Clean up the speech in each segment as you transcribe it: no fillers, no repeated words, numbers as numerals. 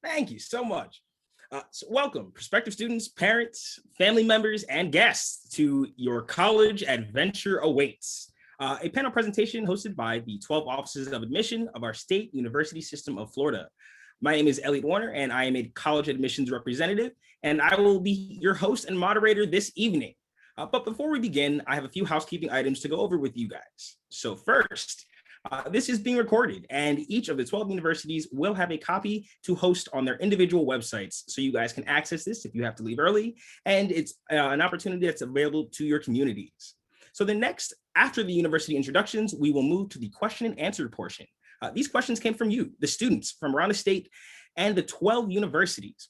Thank you so much. So welcome, prospective students, parents, family members, and guests to Your College Adventure Awaits, a panel presentation hosted by the 12 Offices of Admission of our State University System of Florida. My name is Elliot Warner, and I am a college admissions representative, and I will be your host and moderator this evening. But before we begin, I have a few housekeeping items to go over with you guys. So first, this is being recorded, and each of the 12 universities will have a copy to host on their individual websites, so you guys can access this if you have to leave early, and it's an opportunity that's available to your communities. So after the university introductions, we will move to the question and answer portion. These questions came from you, the students from around the state and the 12 universities.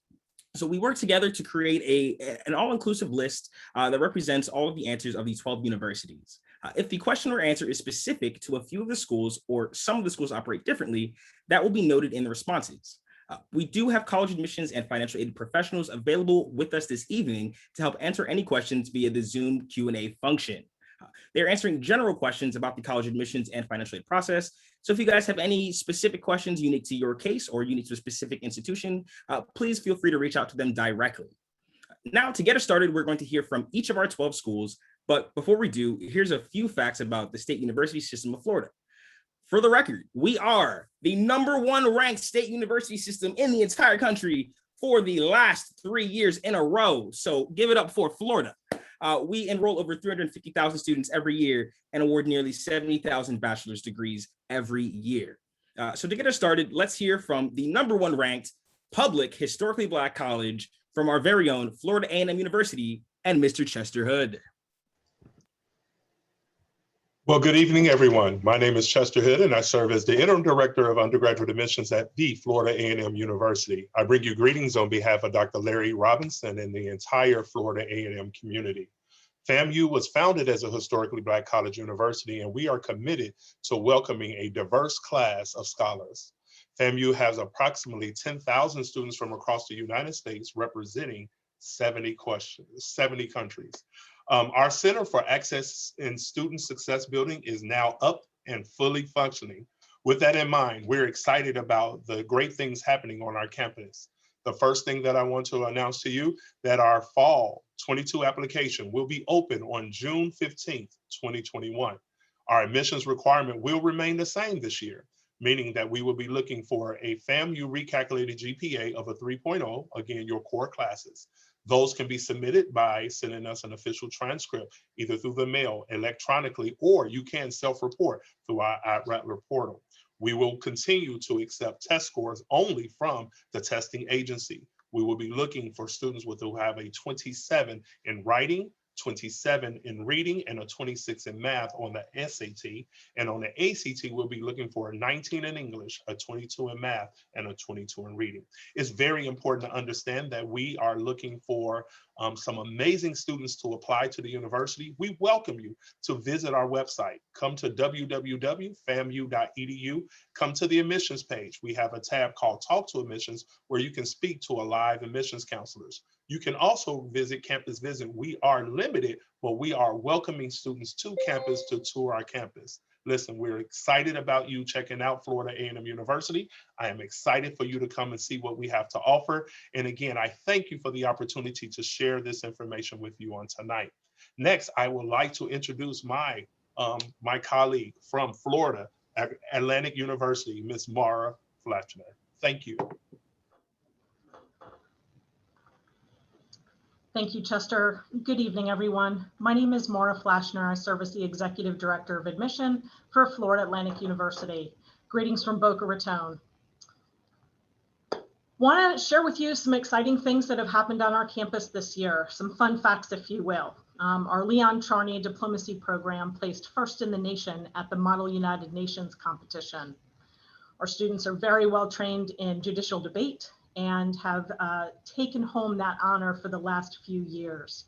So we worked together to create an all-inclusive list that represents all of the answers of these 12 universities. If the question or answer is specific to a few of the schools or some of the schools operate differently, that will be noted in the responses. We do have college admissions and financial aid professionals available with us this evening to help answer any questions via the Zoom Q&A function. They're answering general questions about the college admissions and financial aid process. So if you guys have any specific questions unique to your case or unique to a specific institution, please feel free to reach out to them directly. Now, to get us started, we're going to hear from each of our 12 schools. But before we do, here's a few facts about the State University System of Florida. For the record, we are the #1 ranked state university system in the entire country for the last 3 years in a row. So give it up for Florida. We enroll over 350,000 students every year and award nearly 70,000 bachelor's degrees every year. So to get us started, let's hear from the #1 ranked public historically Black college from our very own Florida A&M University and Mr. Chester Hood. Well, good evening, everyone. My name is Chester Hood, and I serve as the Interim Director of Undergraduate Admissions at the Florida A&M University. I bring you greetings on behalf of Dr. Larry Robinson and the entire Florida A&M community. FAMU was founded as a historically Black college university, and we are committed to welcoming a diverse class of scholars. FAMU has approximately 10,000 students from across the United States representing 70 countries. Our Center for Access and Student Success Building is now up and fully functioning. With that in mind, we're excited about the great things happening on our campus. The first thing that I want to announce to you that our fall 22 application will be open on June 15th, 2021. Our admissions requirement will remain the same this year, meaning that we will be looking for a FAMU recalculated GPA of a 3.0, again, your core classes. Those can be submitted by sending us an official transcript, either through the mail, electronically, or you can self-report through our Rattler portal. We will continue to accept test scores only from the testing agency. We will be looking for students who have a 27 in writing, 27 in reading, and a 26 in math on the SAT. And on the ACT, we'll be looking for a 19 in English, a 22 in math, and a 22 in reading. It's very important to understand that we are looking for some amazing students to apply to the university. We welcome you to visit our website. Come to www.famu.edu. Come to the admissions page. We have a tab called Talk to Admissions where you can speak to a live admissions counselors. You can also visit Campus Visit. We are limited, but we are welcoming students to campus to tour our campus. Listen, we're excited about you checking out Florida A&M University. I am excited for you to come and see what we have to offer. And again, I thank you for the opportunity to share this information with you on tonight. Next, I would like to introduce my colleague from Florida Atlantic University, Ms. Mara Flachner. Thank you. Thank you, Chester. Good evening, everyone. My name is Maura Flachner. I serve as the Executive Director of Admission for Florida Atlantic University. Greetings from Boca Raton. Want to share with you some exciting things that have happened on our campus this year, some fun facts, if you will. Our Leon Charnier Diplomacy Program placed first in the nation at the Model United Nations competition. Our students are very well trained in judicial debate and have taken home that honor for the last few years.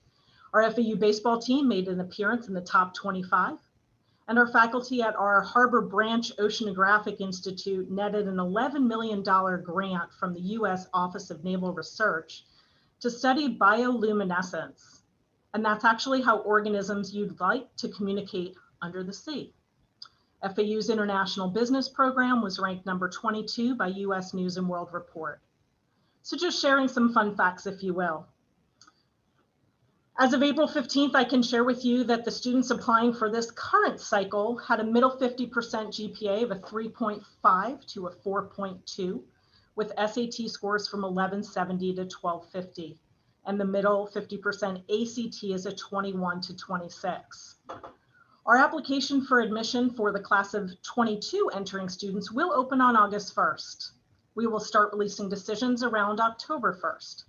Our FAU baseball team made an appearance in the top 25, and our faculty at our Harbor Branch Oceanographic Institute netted an $11 million grant from the US Office of Naval Research to study bioluminescence. And that's actually how organisms you'd like to communicate under the sea. FAU's International Business Program was ranked number 22 by US News and World Report. So just sharing some fun facts, if you will. As of April 15th, I can share with you that the students applying for this current cycle had a middle 50% GPA of a 3.5 to a 4.2, with SAT scores from 1170 to 1250. And the middle 50% ACT is a 21 to 26. Our application for admission for the class of 22 entering students will open on August 1st. We will start releasing decisions around October 1st.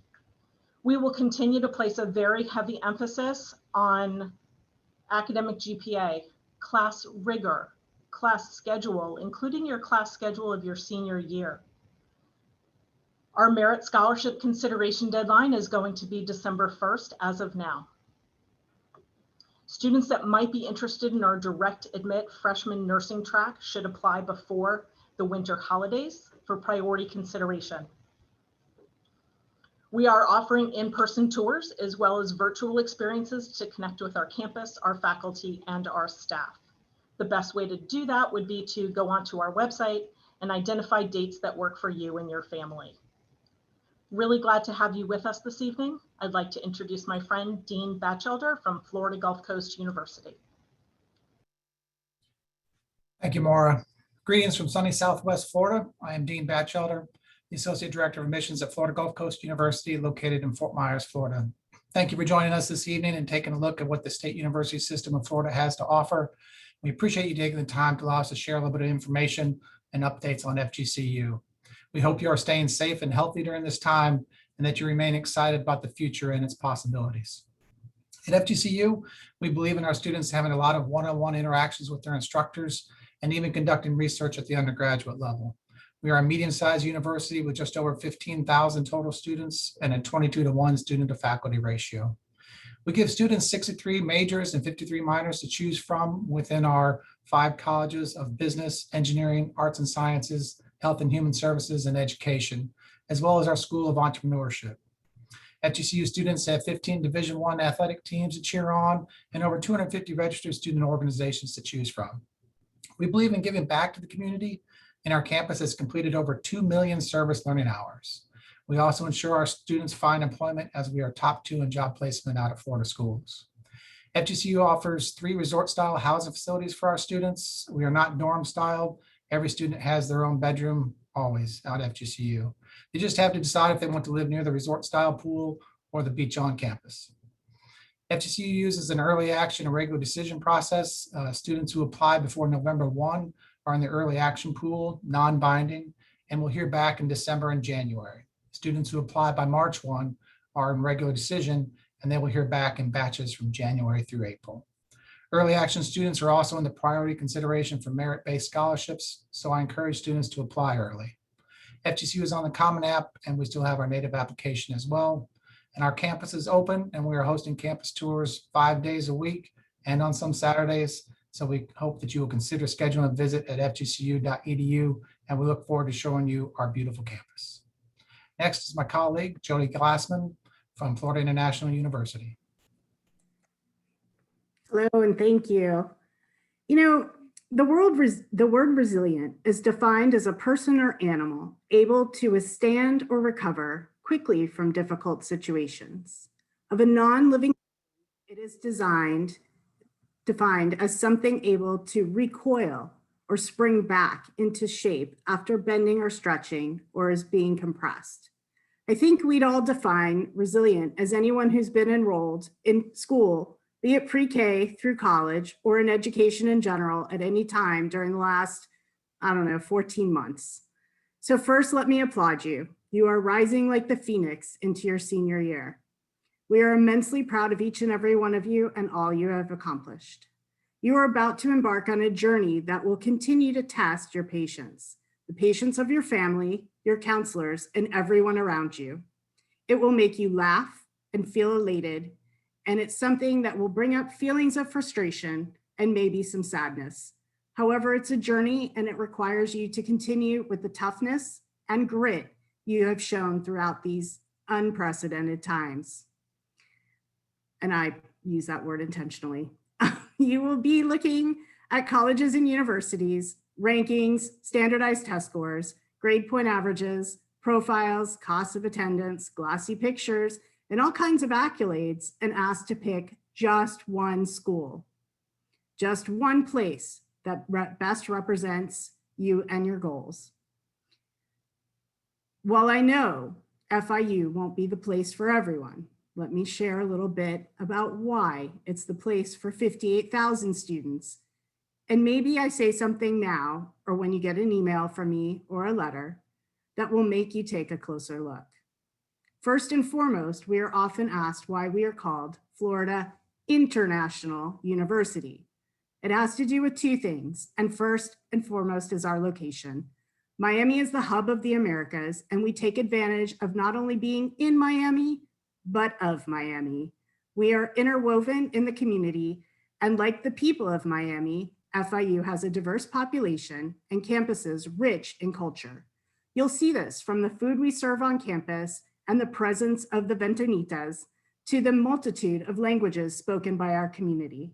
We will continue to place a very heavy emphasis on academic GPA, class rigor, class schedule, including your class schedule of your senior year. Our merit scholarship consideration deadline is going to be December 1st as of now. Students that might be interested in our direct admit freshman nursing track should apply before the winter holidays for priority consideration. We are offering in-person tours as well as virtual experiences to connect with our campus, our faculty, and our staff. The best way to do that would be to go onto our website and identify dates that work for you and your family. Really glad to have you with us this evening. I'd like to introduce my friend, Dean Batchelder from Florida Gulf Coast University. Thank you, Maura. Greetings from sunny Southwest Florida. I am Dean Batchelder, the Associate Director of Admissions at Florida Gulf Coast University, located in Fort Myers, Florida. Thank you for joining us this evening and taking a look at what the State University System of Florida has to offer. We appreciate you taking the time to allow us to share a little bit of information and updates on FGCU. We hope you are staying safe and healthy during this time and that you remain excited about the future and its possibilities. At FGCU, we believe in our students having a lot of one-on-one interactions with their instructors and even conducting research at the undergraduate level. We are a medium-sized university with just over 15,000 total students and a 22-to-1 student to faculty ratio. We give students 63 majors and 53 minors to choose from within our 5 colleges of business, engineering, arts and sciences, health and human services, and education, as well as our School of Entrepreneurship. FGCU students have 15 Division I athletic teams to cheer on and over 250 registered student organizations to choose from. We believe in giving back to the community, and our campus has completed over 2 million service learning hours. We also ensure our students find employment as we are top 2 in job placement out of Florida schools. FGCU offers 3 resort-style housing facilities for our students. We are not dorm-styled. Every student has their own bedroom, always out at FGCU. They just have to decide if they want to live near the resort-style pool or the beach on campus. FGCU uses an early action and regular decision process. Students who apply before November 1 are in the early action pool, non-binding, and will hear back in December and January. Students who apply by March 1 are in regular decision, and they will hear back in batches from January through April. Early action students are also in the priority consideration for merit-based scholarships, so I encourage students to apply early. FGCU is on the Common App, and we still have our native application as well. And our campus is open, and we are hosting campus tours 5 days a week and on some Saturdays. So we hope that you will consider scheduling a visit at fgcu.edu, and we look forward to showing you our beautiful campus. Next is my colleague, Jody Glassman from Florida International University. Hello, and thank you. You know, the word resilient is defined as a person or animal able to withstand or recover quickly from difficult situations. Of a non-living, it is defined as something able to recoil or spring back into shape after bending or stretching or as being compressed. I think we'd all define resilient as anyone who's been enrolled in school, be it pre-K through college or in education in general at any time during the last, 14 months. So first, let me applaud you. You are rising like the phoenix into your senior year. We are immensely proud of each and every one of you and all you have accomplished. You are about to embark on a journey that will continue to test your patience, the patience of your family, your counselors, and everyone around you. It will make you laugh and feel elated, and it's something that will bring up feelings of frustration and maybe some sadness. However, it's a journey and it requires you to continue with the toughness and grit you have shown throughout these unprecedented times. And I use that word intentionally. You will be looking at colleges and universities, rankings, standardized test scores, grade point averages, profiles, costs of attendance, glossy pictures, and all kinds of accolades, and asked to pick just one school, just one place that best represents you and your goals. While I know FIU won't be the place for everyone, let me share a little bit about why it's the place for 58,000 students. And maybe I say something now, or when you get an email from me or a letter, that will make you take a closer look. First and foremost, we are often asked why we are called Florida International University. It has to do with two things, and first and foremost is our location. Miami is the hub of the Americas, and we take advantage of not only being in Miami, but of Miami. We are interwoven in the community, and like the people of Miami, FIU has a diverse population and campuses rich in culture. You'll see this from the food we serve on campus and the presence of the Ventanitas to the multitude of languages spoken by our community,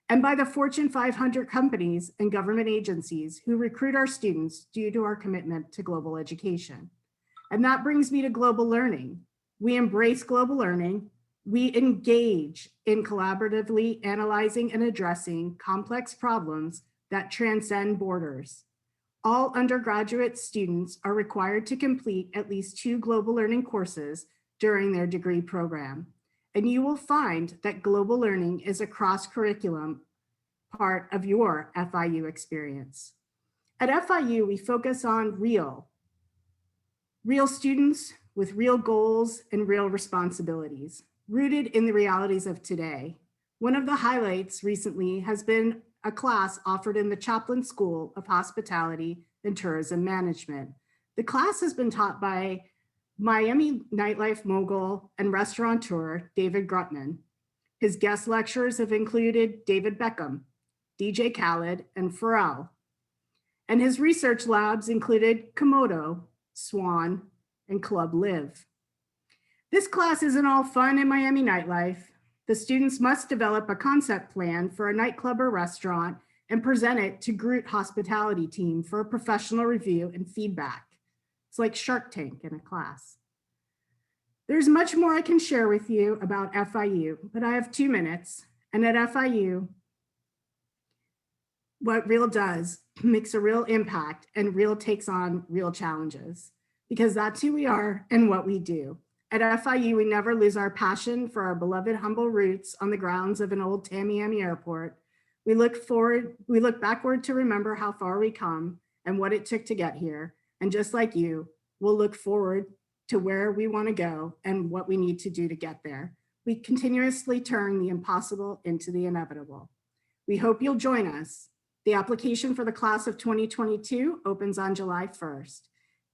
and by the Fortune 500 companies and government agencies who recruit our students due to our commitment to global education. And that brings me to global learning. We embrace global learning. We engage in collaboratively analyzing and addressing complex problems that transcend borders. All undergraduate students are required to complete at least 2 global learning courses during their degree program. And you will find that global learning is a cross-curriculum part of your FIU experience. At FIU, we focus on real students with real goals and real responsibilities, rooted in the realities of today. One of the highlights recently has been a class offered in the Chaplin School of Hospitality and Tourism Management. The class has been taught by Miami nightlife mogul and restaurateur David Grutman. His guest lecturers have included David Beckham, DJ Khaled, and Pharrell. And his research labs included Komodo, Swan, and Club Live. This class isn't all fun in Miami nightlife. The students must develop a concept plan for a nightclub or restaurant and present it to Groot Hospitality team for a professional review and feedback. It's like Shark Tank in a class. There's much more I can share with you about FIU, but I have 2 minutes. And at FIU, what real does makes a real impact, and real takes on real challenges, because that's who we are and what we do. At FIU, we never lose our passion for our beloved humble roots on the grounds of an old Tamiami airport. We look backward to remember how far we come and what it took to get here. And just like you, we'll look forward to where we want to go and what we need to do to get there. We continuously turn the impossible into the inevitable. We hope you'll join us. The application for the class of 2022 opens on July 1st.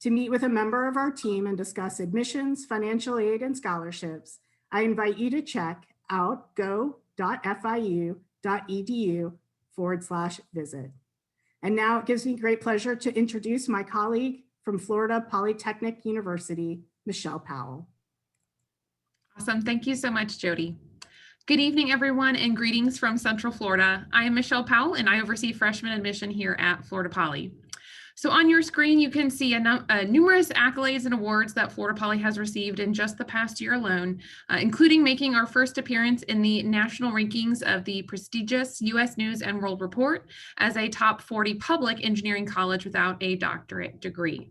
To meet with a member of our team and discuss admissions, financial aid, and scholarships, I invite you to check out go.fiu.edu/visit. And now it gives me great pleasure to introduce my colleague from Florida Polytechnic University, Michelle Powell. Awesome. Thank you so much, Jody. Good evening, everyone, and greetings from Central Florida. I am Michelle Powell, and I oversee freshman admission here at Florida Poly. So on your screen, you can see numerous accolades and awards that Florida Poly has received in just the past year alone, including making our first appearance in the national rankings of the prestigious U.S. News and World Report as a top 40 public engineering college without a doctorate degree.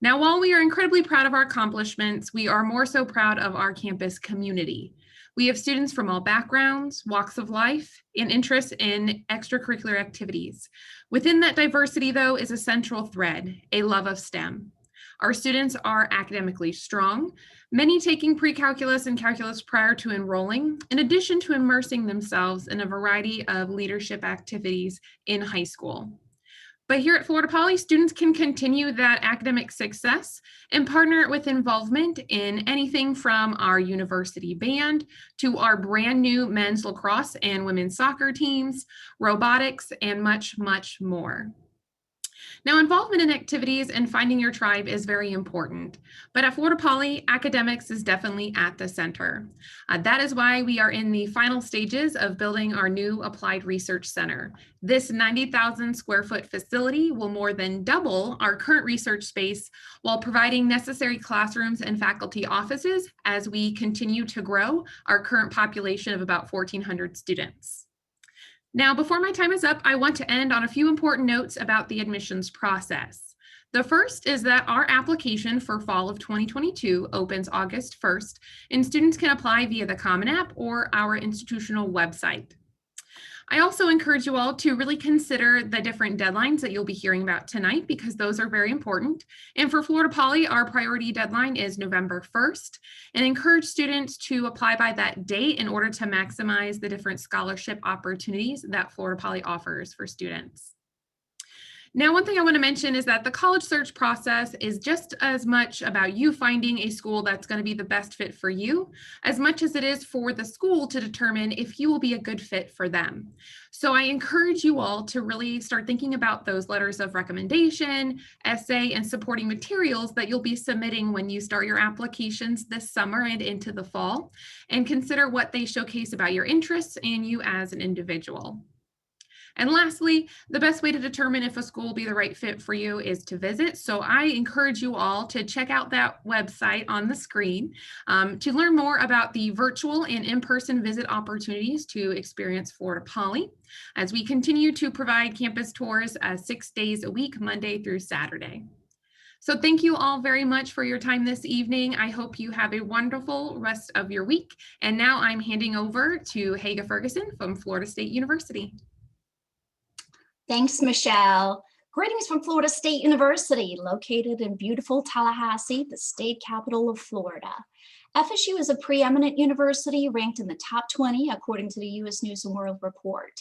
Now, while we are incredibly proud of our accomplishments, we are more so proud of our campus community. We have students from all backgrounds, walks of life, and interests in extracurricular activities. Within that diversity, though, is a central thread, a love of STEM. Our students are academically strong, many taking pre-calculus and calculus prior to enrolling, in addition to immersing themselves in a variety of leadership activities in high school. But here at Florida Poly, students can continue that academic success and partner it with involvement in anything from our university band to our brand new men's lacrosse and women's soccer teams, robotics, and much, much more. Now, involvement in activities and finding your tribe is very important, but at Florida Poly, academics is definitely at the center. That is why we are in the final stages of building our new Applied Research Center. This 90,000 square foot facility will more than double our current research space while providing necessary classrooms and faculty offices as we continue to grow our current population of about 1,400 students. Now, before my time is up, I want to end on a few important notes about the admissions process. The first is that our application for fall of 2022 opens August 1st, and students can apply via the Common App or our institutional website. I also encourage you all to really consider the different deadlines that you'll be hearing about tonight, because those are very important. And for Florida Poly, our priority deadline is November 1st, and encourage students to apply by that date in order to maximize the different scholarship opportunities that Florida Poly offers for students. Now, one thing I want to mention is that the college search process is just as much about you finding a school that's going to be the best fit for you, as much as it is for the school to determine if you will be a good fit for them. So I encourage you all to really start thinking about those letters of recommendation, essay, and supporting materials that you'll be submitting when you start your applications this summer and into the fall, and consider what they showcase about your interests and you as an individual. And lastly, the best way to determine if a school will be the right fit for you is to visit. So I encourage you all to check out that website on the screen to learn more about the virtual and in-person visit opportunities to experience Florida Poly, as we continue to provide campus tours 6 days a week, Monday through Saturday. So thank you all very much for your time this evening. I hope you have a wonderful rest of your week. And now I'm handing over to Haga Ferguson from Florida State University. Thanks, Michelle. Greetings from Florida State University, located in beautiful Tallahassee, the state capital of Florida. FSU is a preeminent university ranked in the top 20 according to the U.S. News and World Report.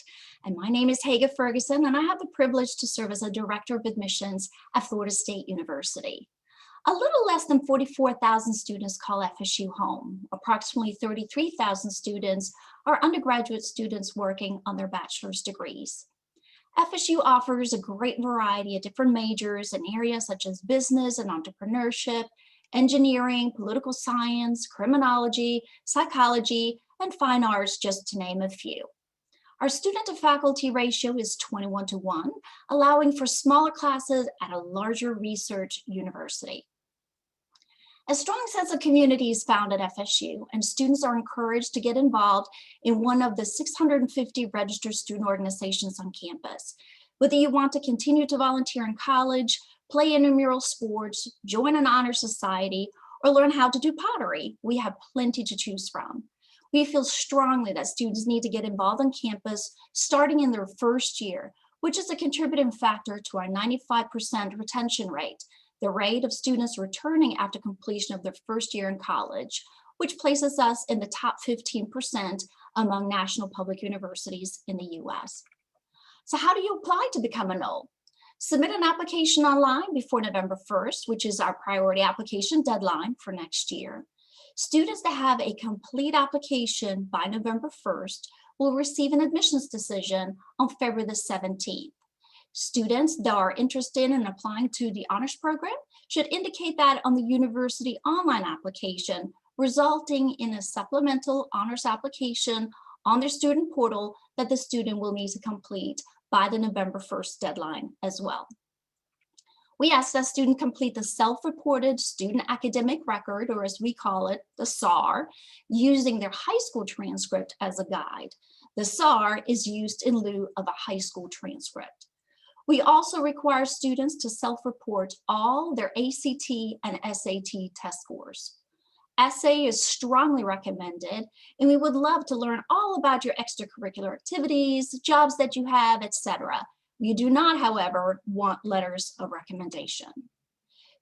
And my name is Haga Ferguson, and I have the privilege to serve as a director of admissions at Florida State University. A little less than 44,000 students call FSU home. Approximately 33,000 students are undergraduate students working on their bachelor's degrees. FSU offers a great variety of different majors in areas such as business and entrepreneurship, engineering, political science, criminology, psychology, and fine arts, just to name a few. Our student to faculty ratio is 21:1, allowing for smaller classes at a larger research university. A strong sense of community is found at FSU, and students are encouraged to get involved in one of the 650 registered student organizations on campus. Whether you want to continue to volunteer in college, play intramural sports, join an honor society, or learn how to do pottery, we have plenty to choose from. We feel strongly that students need to get involved on campus starting in their first year, which is a contributing factor to our 95% retention rate, the rate of students returning after completion of their first year in college, which places us in the top 15% among national public universities in the US. So how do you apply to become a NOL? Submit an application online before November 1st, which is our priority application deadline for next year. Students that have a complete application by November 1st will receive an admissions decision on February the 17th. Students that are interested in applying to the honors program should indicate that on the university online application, resulting in a supplemental honors application on their student portal that the student will need to complete by the November 1st deadline as well. We ask that students complete the self-reported student academic record, or as we call it, the SAR, using their high school transcript as a guide. The SAR is used in lieu of a high school transcript. We also require students to self-report all their ACT and SAT test scores. Essay is strongly recommended, and we would love to learn all about your extracurricular activities, jobs that you have, etc. We do not, however, want letters of recommendation.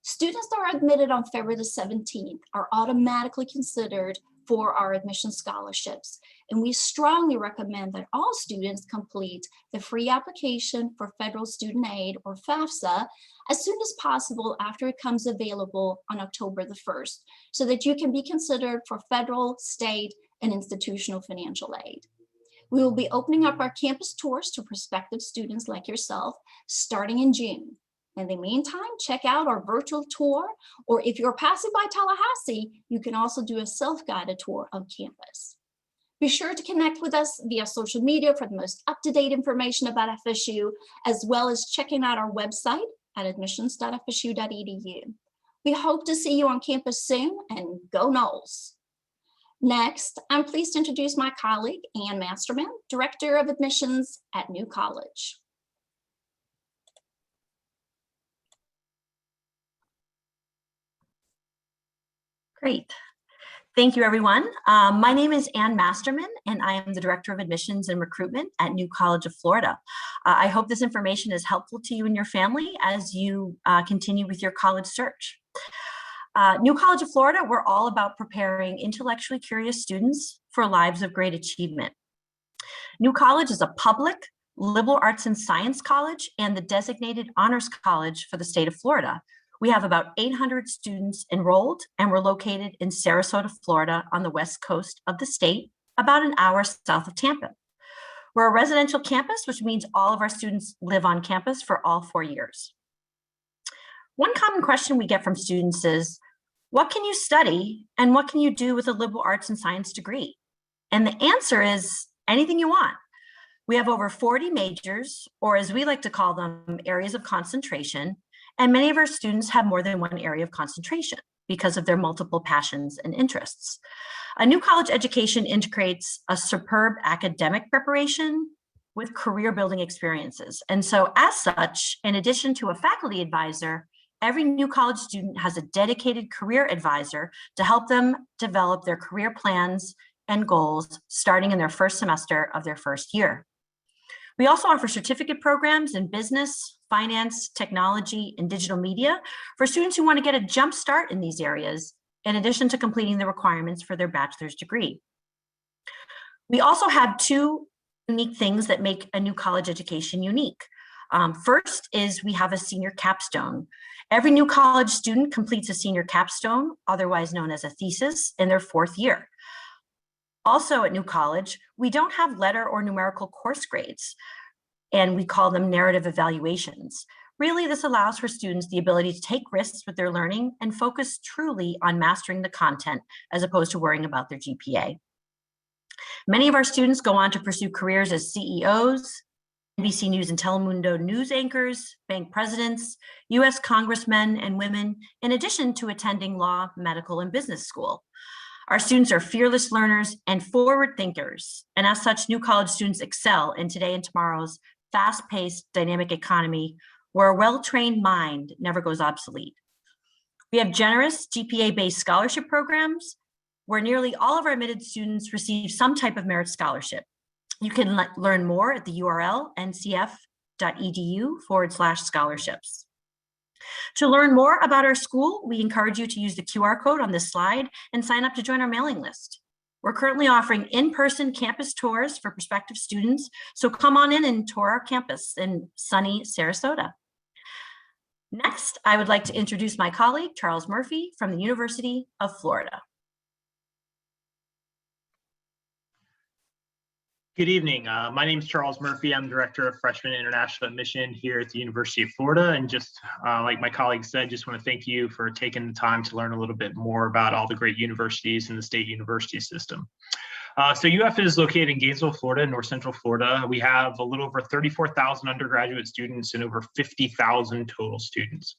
Students that are admitted on February the 17th are automatically considered for our admission scholarships, and we strongly recommend that all students complete the free application for federal student aid, or FAFSA, as soon as possible after it comes available on October the 1st, so that you can be considered for federal, state, and institutional financial aid. We will be opening up our campus tours to prospective students like yourself starting in June. In the meantime, check out our virtual tour, or if you're passing by Tallahassee, you can also do a self-guided tour of campus. Be sure to connect with us via social media for the most up-to-date information about FSU, as well as checking out our website at admissions.fsu.edu. We hope to see you on campus soon, and go Noles. Next, I'm pleased to introduce my colleague, Ann Masterman, Director of Admissions at New College. Great. Thank you, everyone. My name is Ann Masterman, and I am the Director of Admissions and Recruitment at New College of Florida. I hope this information is helpful to you and your family as you continue with your college search. New College of Florida, we're all about preparing intellectually curious students for lives of great achievement. New College is a public liberal arts and science college and the designated honors college for the state of Florida. We have about 800 students enrolled, and we're located in Sarasota, Florida, on the west coast of the state, about an hour south of Tampa. We're a residential campus, which means all of our students live on campus for all 4 years. One common question we get from students is, what can you study and what can you do with a liberal arts and science degree? And the answer is anything you want. We have over 40 majors, or as we like to call them, areas of concentration, and many of our students have more than one area of concentration because of their multiple passions and interests. A New College education integrates a superb academic preparation with career building experiences. And so as such, in addition to a faculty advisor, every New College student has a dedicated career advisor to help them develop their career plans and goals starting in their first semester of their first year. We also offer certificate programs in business, finance, technology, and digital media for students who want to get a jump start in these areas, in addition to completing the requirements for their bachelor's degree. We also have two unique things that make a New College education unique. First is we have a senior capstone. Every New College student completes a senior capstone, otherwise known as a thesis, in their 4th year. Also at New College, we don't have letter or numerical course grades, and we call them narrative evaluations. Really, this allows for students the ability to take risks with their learning and focus truly on mastering the content as opposed to worrying about their GPA. Many of our students go on to pursue careers as CEOs, NBC News and Telemundo news anchors, bank presidents, US congressmen and women, in addition to attending law, medical, and business school. Our students are fearless learners and forward thinkers, and as such, New College students excel in today and tomorrow's fast-paced, dynamic economy where a well-trained mind never goes obsolete. We have generous GPA-based scholarship programs where nearly all of our admitted students receive some type of merit scholarship. You can learn more at the URL ncf.edu/scholarships. To learn more about our school, we encourage you to use the QR code on this slide and sign up to join our mailing list. We're currently offering in-person campus tours for prospective students, so come on in and tour our campus in sunny Sarasota. Next, I would like to introduce my colleague, Charles Murphy from the University of Florida. Good evening. My name is Charles Murphy. I'm Director of Freshman International Admission here at the University of Florida. And just like my colleague said, just want to thank you for taking the time to learn a little bit more about all the great universities in the state university system. So UF is located in Gainesville, Florida, North Central Florida. We have a little over 34,000 undergraduate students and over 50,000 total students.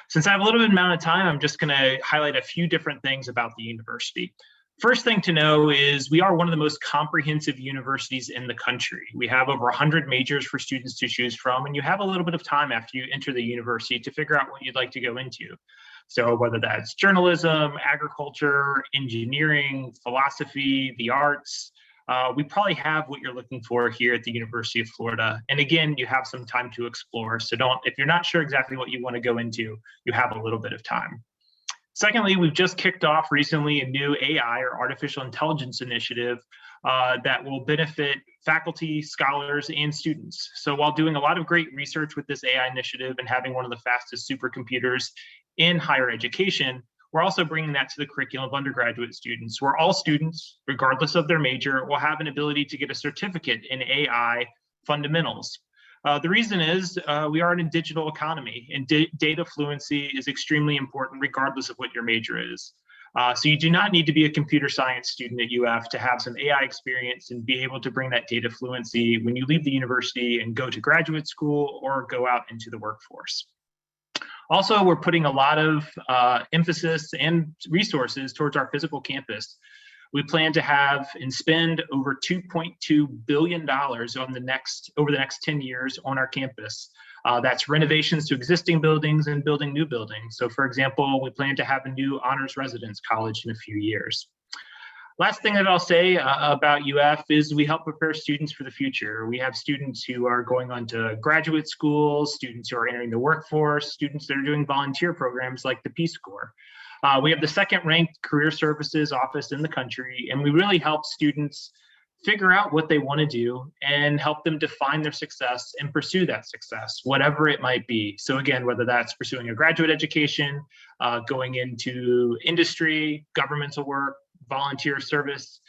Since I have a little bit amount of time, I'm just going to highlight a few different things about the university. First thing to know is we are one of the most comprehensive universities in the country. We have over 100 majors for students to choose from, and you have a little bit of time after you enter the university to figure out what you'd like to go into. So whether that's journalism, agriculture, engineering, philosophy, the arts, we probably have what you're looking for here at the University of Florida. And again, you have some time to explore. So if you're not sure exactly what you want to go into, you have a little bit of time. Secondly, we've just kicked off recently a new AI or artificial intelligence initiative that will benefit faculty, scholars, and students. So while doing a lot of great research with this AI initiative and having one of the fastest supercomputers in higher education, we're also bringing that to the curriculum of undergraduate students, where all students, regardless of their major, will have an ability to get a certificate in AI fundamentals. The reason is we are in a digital economy, and data fluency is extremely important regardless of what your major is. So you do not need to be a computer science student at UF to have some AI experience and be able to bring that data fluency when you leave the university and go to graduate school or go out into the workforce. Also, we're putting a lot of emphasis and resources towards our physical campus. We plan to have and spend over $2.2 billion over the next 10 years on our campus. That's renovations to existing buildings and building new buildings. So for example, we plan to have a new honors residence college in a few years. Last thing that I'll say about UF is we help prepare students for the future. We have students who are going on to graduate school, students who are entering the workforce, students that are doing volunteer programs like the Peace Corps. We have the second ranked career services office in the country, and we really help students figure out what they want to do and help them define their success and pursue that success, whatever it might be. So again, whether that's pursuing a graduate education, going into industry, governmental work, volunteer service,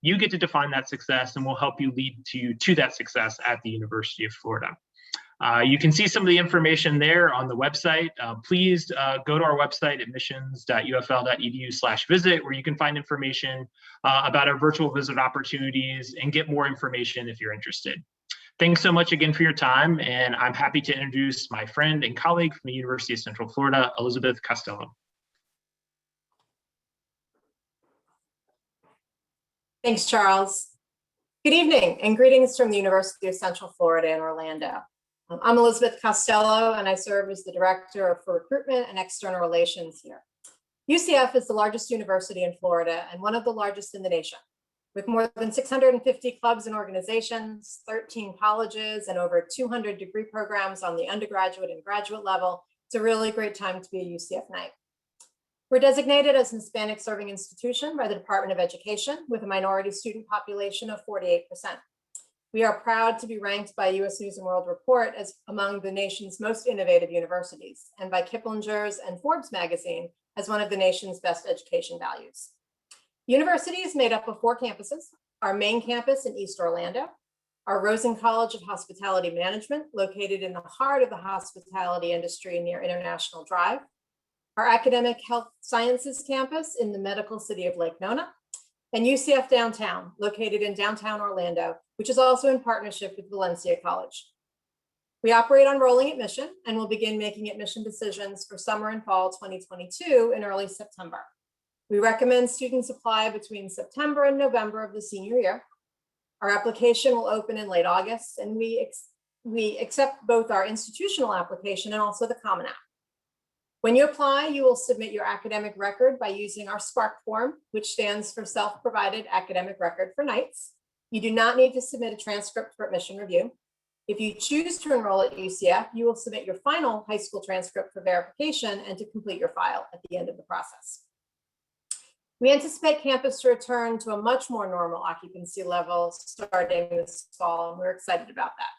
you get to define that success, and we'll help you lead to that success at the University of Florida. You can see some of the information there on the website. Please go to our website, admissions.ufl.edu/visit, where you can find information about our virtual visit opportunities and get more information if you're interested. Thanks so much again for your time, and I'm happy to introduce my friend and colleague from the University of Central Florida, Elizabeth Costello. Thanks, Charles. Good evening and greetings from the University of Central Florida in Orlando. I'm Elizabeth Costello, and I serve as the Director for Recruitment and External Relations here. UCF is the largest university in Florida and one of the largest in the nation. With more than 650 clubs and organizations, 13 colleges, and over 200 degree programs on the undergraduate and graduate level, it's a really great time to be a UCF Knight. We're designated as an Hispanic serving institution by the Department of Education with a minority student population of 48%. We are proud to be ranked by US News and World Report as among the nation's most innovative universities, and by Kiplinger's and Forbes magazine as one of the nation's best education values. The university is made up of 4 campuses: our main campus in East Orlando, our Rosen College of Hospitality Management, located in the heart of the hospitality industry near International Drive, our Academic Health Sciences campus in the medical city of Lake Nona, and UCF Downtown, located in downtown Orlando, which is also in partnership with Valencia College. We operate on rolling admission and will begin making admission decisions for summer and fall 2022 in early September. We recommend students apply between September and November of the senior year. Our application will open in late August, and we accept both our institutional application and also the Common App. When you apply, you will submit your academic record by using our SPARK form, which stands for Self-Provided Academic Record for Knights. You do not need to submit a transcript for admission review. If you choose to enroll at UCF, you will submit your final high school transcript for verification and to complete your file at the end of the process. We anticipate campus to return to a much more normal occupancy level starting this fall, and we're excited about that.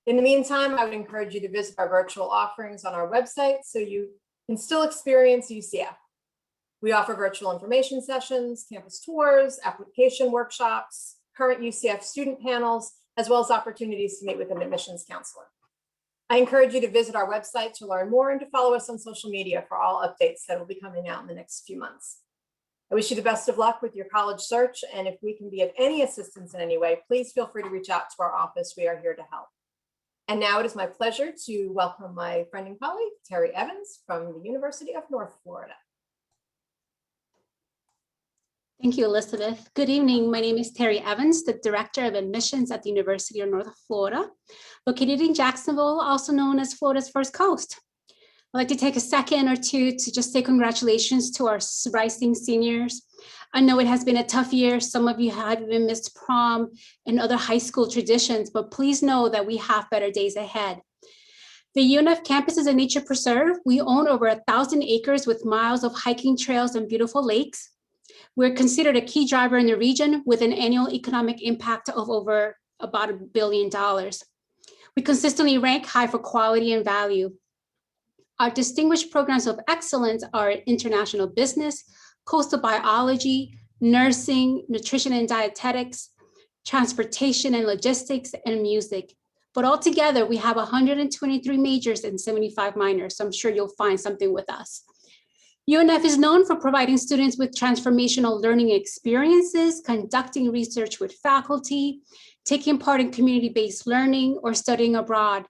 In the meantime, I would encourage you to visit our virtual offerings on our website so you can still experience UCF. We offer virtual information sessions, campus tours, application workshops, current UCF student panels, as well as opportunities to meet with an admissions counselor. I encourage you to visit our website to learn more and to follow us on social media for all updates that will be coming out in the next few months. I wish you the best of luck with your college search, and if we can be of any assistance in any way, please feel free to reach out to our office. We are here to help. And now it is my pleasure to welcome my friend and colleague, Terry Evans from the University of North Florida. Thank you, Elizabeth. Good evening. My name is Terry Evans, the Director of Admissions at the University of North Florida, located in Jacksonville, also known as Florida's First Coast. I'd like to take a second or two to just say congratulations to our rising seniors. I know it has been a tough year. Some of you have even missed prom and other high school traditions, but please know that we have better days ahead. The UNF campus is a nature preserve. We own over 1,000 acres with miles of hiking trails and beautiful lakes. We're considered a key driver in the region with an annual economic impact of over about $1 billion. We consistently rank high for quality and value. Our distinguished programs of excellence are international business, coastal biology, nursing, nutrition and dietetics, transportation and logistics, and music. But altogether, we have 123 majors and 75 minors, so I'm sure you'll find something with us. UNF is known for providing students with transformational learning experiences, conducting research with faculty, taking part in community-based learning, or studying abroad,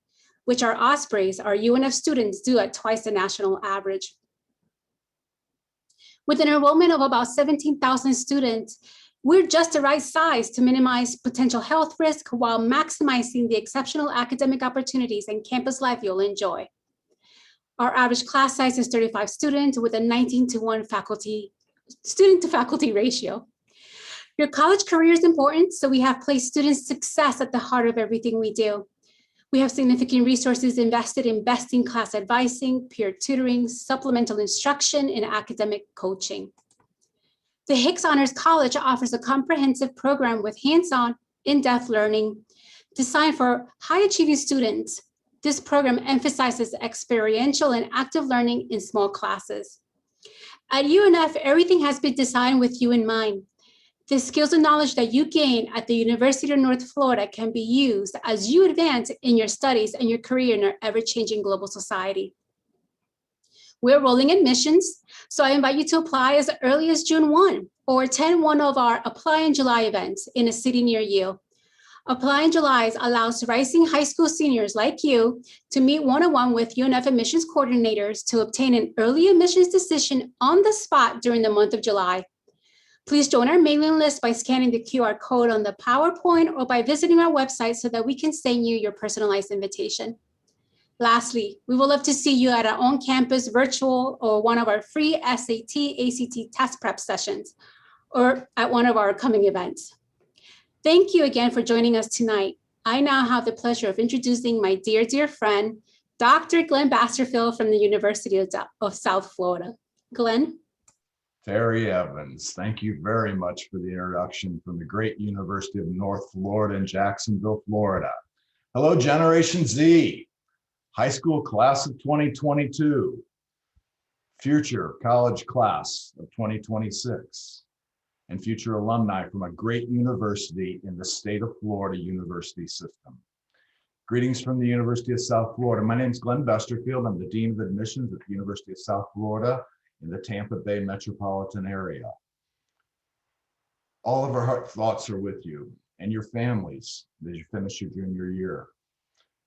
which our Ospreys, our UNF students, do at twice the national average. With an enrollment of about 17,000 students, we're just the right size to minimize potential health risk while maximizing the exceptional academic opportunities and campus life you'll enjoy. Our average class size is 35 students with a 19-to-1 student-to-faculty ratio. Your college career is important, so we have placed student success at the heart of everything we do. We have significant resources invested in best-in-class advising, peer tutoring, supplemental instruction, and academic coaching. The Hicks Honors College offers a comprehensive program with hands-on, in-depth learning designed for high-achieving students. This program emphasizes experiential and active learning in small classes. At UNF, everything has been designed with you in mind. The skills and knowledge that you gain at the University of North Florida can be used as you advance in your studies and your career in our ever-changing global society. We're rolling admissions, so I invite you to apply as early as June 1 or attend one of our Apply in July events in a city near you. Apply in July allows rising high school seniors like you to meet one-on-one with UNF admissions coordinators to obtain an early admissions decision on the spot during the month of July. Please join our mailing list by scanning the QR code on the PowerPoint or by visiting our website so that we can send you your personalized invitation. Lastly, we would love to see you at our on-campus virtual or one of our free SAT, ACT test prep sessions, or at one of our upcoming events. Thank you again for joining us tonight. I now have the pleasure of introducing my dear, dear friend, Dr. Glenn Basterfield from the University of South Florida. Glenn? Terry Evans, thank you very much for the introduction from the great University of North Florida in Jacksonville, Florida. Hello, Generation Z, high school class of 2022, future college class of 2026, and future alumni from a great university in the state of Florida university system. Greetings from the University of South Florida. My name is Glenn Basterfield. I'm the Dean of Admissions at the University of South Florida in the Tampa Bay metropolitan area. All of our heart thoughts are with you and your families as you finish your junior year.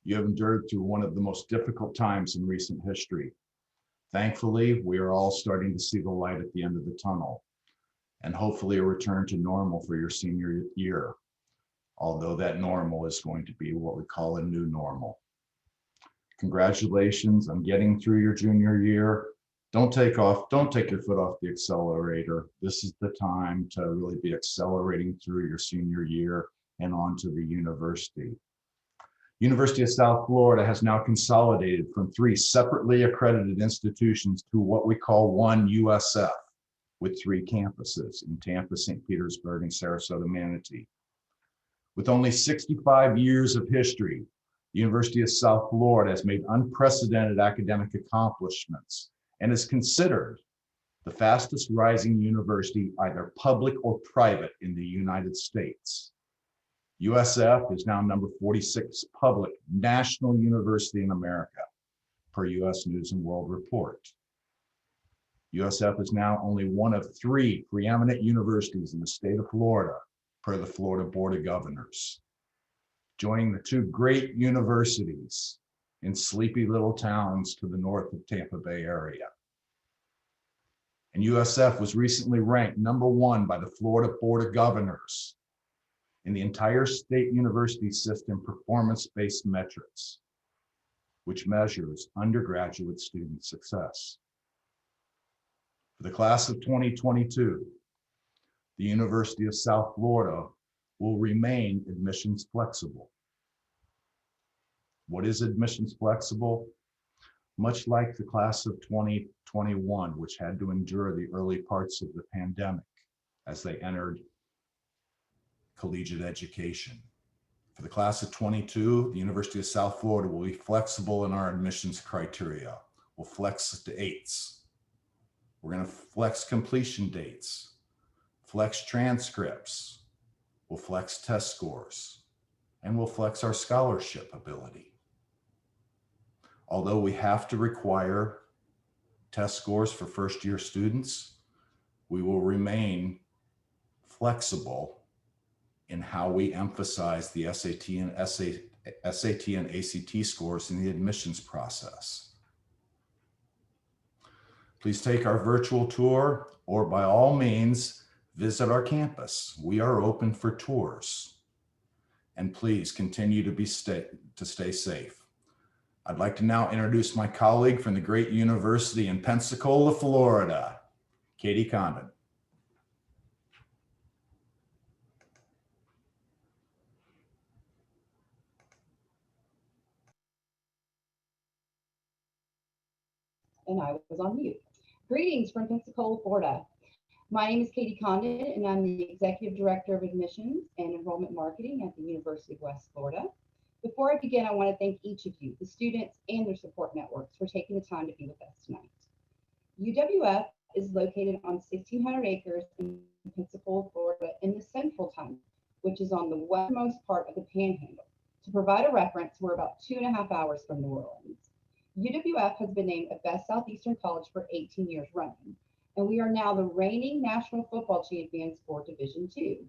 You have endured through one of the most difficult times in recent history. Thankfully, we are all starting to see the light at the end of the tunnel, and hopefully a return to normal for your senior year, although that normal is going to be what we call a new normal. Congratulations on getting through your junior year. Don't take your foot off the accelerator. This is the time to really be accelerating through your senior year and onto the university. University of South Florida has now consolidated from 3 separately accredited institutions to what we call one USF, with 3 campuses in Tampa, St. Petersburg, and Sarasota, Manatee. With only 65 years of history, the University of South Florida has made unprecedented academic accomplishments and is considered the fastest rising university, either public or private, in the United States. USF is now number 46 public national university in America, per US News and World Report. USF is now only one of 3 preeminent universities in the state of Florida, per the Florida Board of Governors, joining the 2 great universities in sleepy little towns to the north of Tampa Bay area. And USF was recently ranked number 1 by the Florida Board of Governors in the entire state university system performance-based metrics, which measures undergraduate student success. For the class of 2022, the University of South Florida will remain admissions flexible. What is admissions flexible? Much like the class of 2021, which had to endure the early parts of the pandemic as they entered collegiate education. For the class of 22, the University of South Florida will be flexible in our admissions criteria. We'll flex to 8s. We're going to flex completion dates, flex transcripts, we'll flex test scores, and will flex our scholarship ability. Although we have to require test scores for first-year students, we will remain flexible in how we emphasize the SAT and ACT scores in the admissions process. Please take our virtual tour, or by all means, visit our campus. We are open for tours. And please continue to stay safe. I'd like to now introduce my colleague from the great university in Pensacola, Florida, Katie Condon. And I was on mute. Greetings from Pensacola, Florida. My name is Katie Condon, and I'm the Executive Director of Admissions and Enrollment Marketing at the University of West Florida. Before I begin, I want to thank each of you, the students and their support networks, for taking the time to be with us tonight. UWF is located on 1,600 acres in Pensacola, Florida, in the Central Time, which is on the westernmost part of the Panhandle. To provide a reference, we're about 2.5 hours from New Orleans. UWF has been named a Best Southeastern College for 18 years running, and we are now the reigning national football champions for Division II.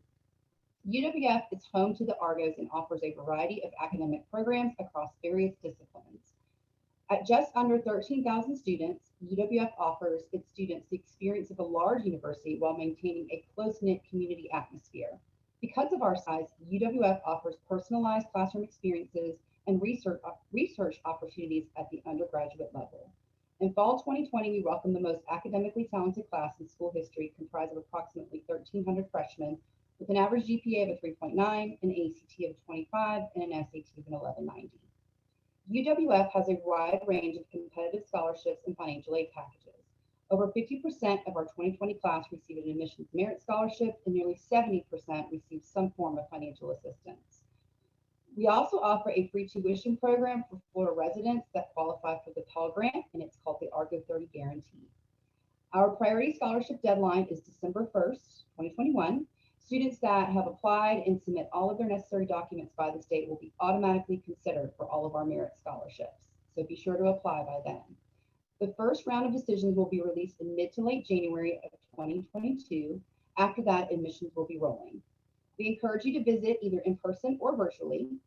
UWF is home to the Argos and offers a variety of academic programs across various disciplines. At just under 13,000 students, UWF offers its students the experience of a large university while maintaining a close-knit community atmosphere. Because of our size, UWF offers personalized classroom experiences and research opportunities at the undergraduate level. In fall 2020, we welcomed the most academically talented class in school history, comprised of approximately 1,300 freshmen with an average GPA of a 3.9, an ACT of 25, and an SAT of an 1190. UWF has a wide range of competitive scholarships and financial aid packages. Over 50% of our 2020 class received an admissions merit scholarship, and nearly 70% received some form of financial assistance. We also offer a free tuition program for Florida residents that qualify for the Pell Grant, and it's called the Argo 30 Guarantee. Our priority scholarship deadline is December 1st, 2021. Students that have applied and submit all of their necessary documents by the state will be automatically considered for all of our merit scholarships, so be sure to apply by then. The first round of decisions will be released in mid to late January of 2022. After that, admissions will be rolling. We encourage you to visit either in person or virtually.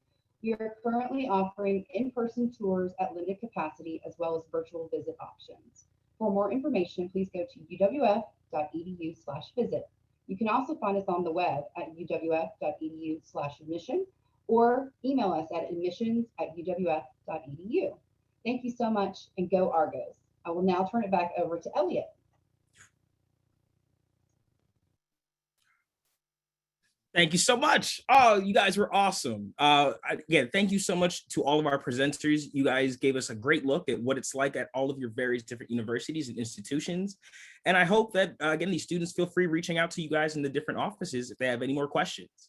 We are currently offering in-person tours at limited capacity, as well as virtual visit options. For more information, please go to uwf.edu/visit. You can also find us on the web at uwf.edu/admission or email us at admissions@uwf.edu. Thank you so much, and go Argos. I will now turn it back over to Elliot. Thank you so much. Oh, you guys were awesome. Again, thank you so much to all of our presenters. You guys gave us a great look at what it's like at all of your various different universities and institutions. And I hope that, again, these students feel free reaching out to you guys in the different offices if they have any more questions.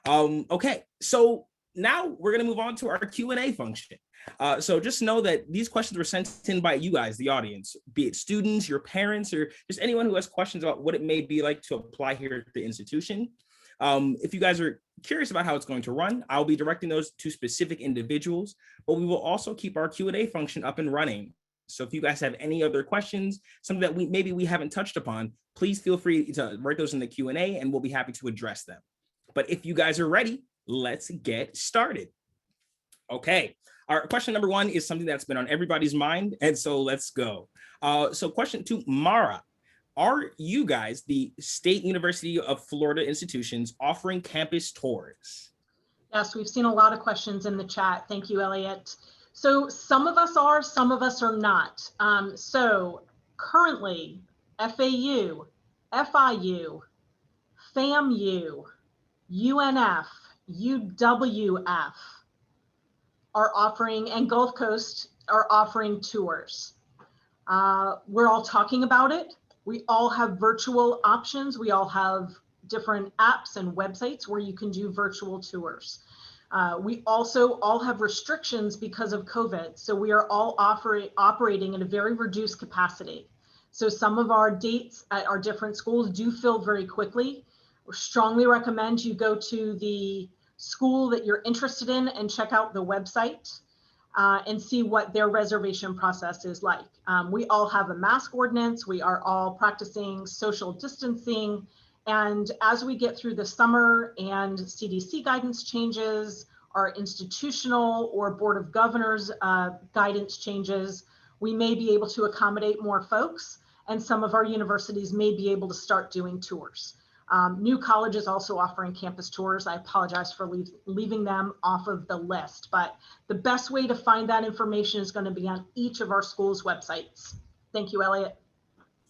Okay, so now we're going to move on to our Q&A function. So just know that these questions were sent in by you guys, the audience, be it students, your parents, or just anyone who has questions about what it may be like to apply here at the institution. If you guys are curious about how it's going to run, I'll be directing those to specific individuals, but we will also keep our Q&A function up and running. So if you guys have any other questions, something that maybe we haven't touched upon, please feel free to write those in the Q&A and we'll be happy to address them. But if you guys are ready, let's get started. Okay, our question number one is something that's been on everybody's mind, and so let's go. So question to Mara. Are you guys, the State University of Florida institutions, offering campus tours? Yes, we've seen a lot of questions in the chat. Thank you, Elliot. So some of us are, some of us are not. So currently, FAU, FIU, FAMU, UNF, UWF are offering, and Gulf Coast are offering tours. We're all talking about it. We all have virtual options. We all have different apps and websites where you can do virtual tours. We also all have restrictions because of COVID. So we are all operating in a very reduced capacity. So some of our dates at our different schools do fill very quickly. We strongly recommend you go to the school that you're interested in and check out the website and see what their reservation process is like. We all have a mask ordinance. We are all practicing social distancing. And as we get through the summer and CDC guidance changes, our institutional or Board of Governors guidance changes, we may be able to accommodate more folks, and some of our universities may be able to start doing tours. New College is also offering campus tours. I apologize for leaving them off of the list, but the best way to find that information is going to be on each of our schools' websites. Thank you, Elliot.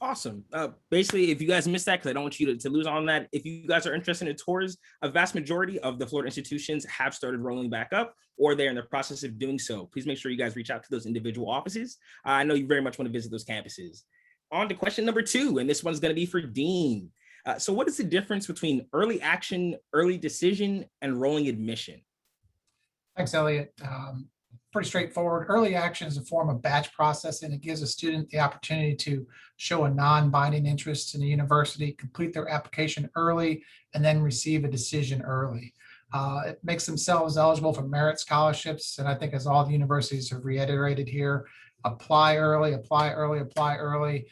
Awesome. Basically, if you guys missed that, because I don't want you to lose on that, if you guys are interested in tours, a vast majority of the Florida institutions have started rolling back up, or they're in the process of doing so. Please make sure you guys reach out to those individual offices. I know you very much want to visit those campuses. On to question number 2, and this one's going to be for Dean. So what is the difference between early action, early decision, and rolling admission? Thanks, Elliot. Pretty straightforward. Early action is a form of batch processing. It gives a student the opportunity to show a non-binding interest in the university, complete their application early, and then receive a decision early. It makes themselves eligible for merit scholarships. And I think, as all the universities have reiterated here, apply early, apply early, apply early.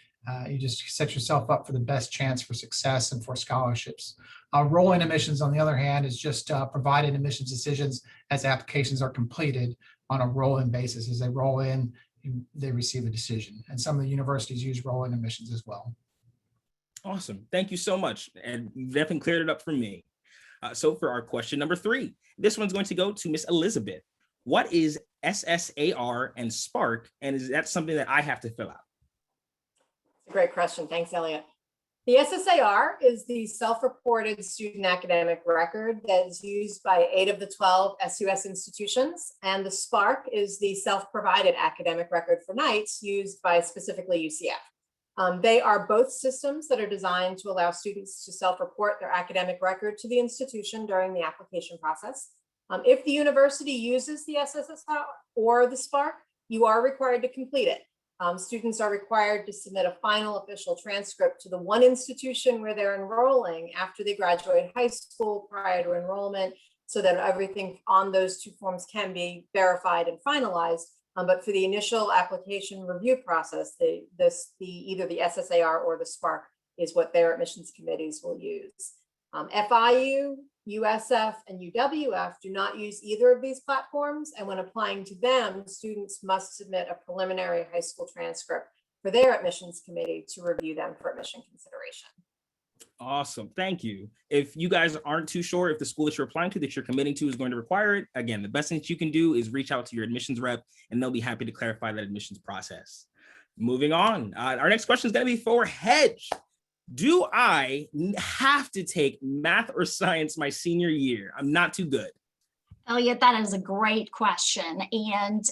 You just set yourself up for the best chance for success and for scholarships. Rolling admissions, on the other hand, is just providing admissions decisions as applications are completed on a rolling basis. As they roll in, they receive a decision. And some of the universities use rolling admissions as well. Awesome. Thank you so much. And you definitely cleared it up for me. So for our question number 3, this one's going to go to Miss Elizabeth. What is SSAR and Spark? And is that something that I have to fill out? Great question. Thanks, Elliot. The SSAR is the self-reported student academic record that is used by 8 of the 12 SUS institutions. And the SPARC is the self-provided academic record for Knights used by specifically UCF. They are both systems that are designed to allow students to self-report their academic record to the institution during the application process. If the university uses the SSAR or the SPARC, you are required to complete it. Students are required to submit a final official transcript to the one institution where they're enrolling after they graduate high school prior to enrollment, so that everything on those 2 forms can be verified and finalized. But for the initial application review process, either the SSAR or the SPARC is what their admissions committees will use. FIU, USF, and UWF do not use either of these platforms, and when applying to them, students must submit a preliminary high school transcript for their admissions committee to review them for admission consideration. Awesome. Thank you. If you guys aren't too sure if the school that you're applying to, that you're committing to, is going to require it, again, the best thing that you can do is reach out to your admissions rep, and they'll be happy to clarify that admissions process. Moving on, our next question is going to be for Hedge. Do I have to take math or science my senior year? I'm not too good. Elliot, that is a great question. And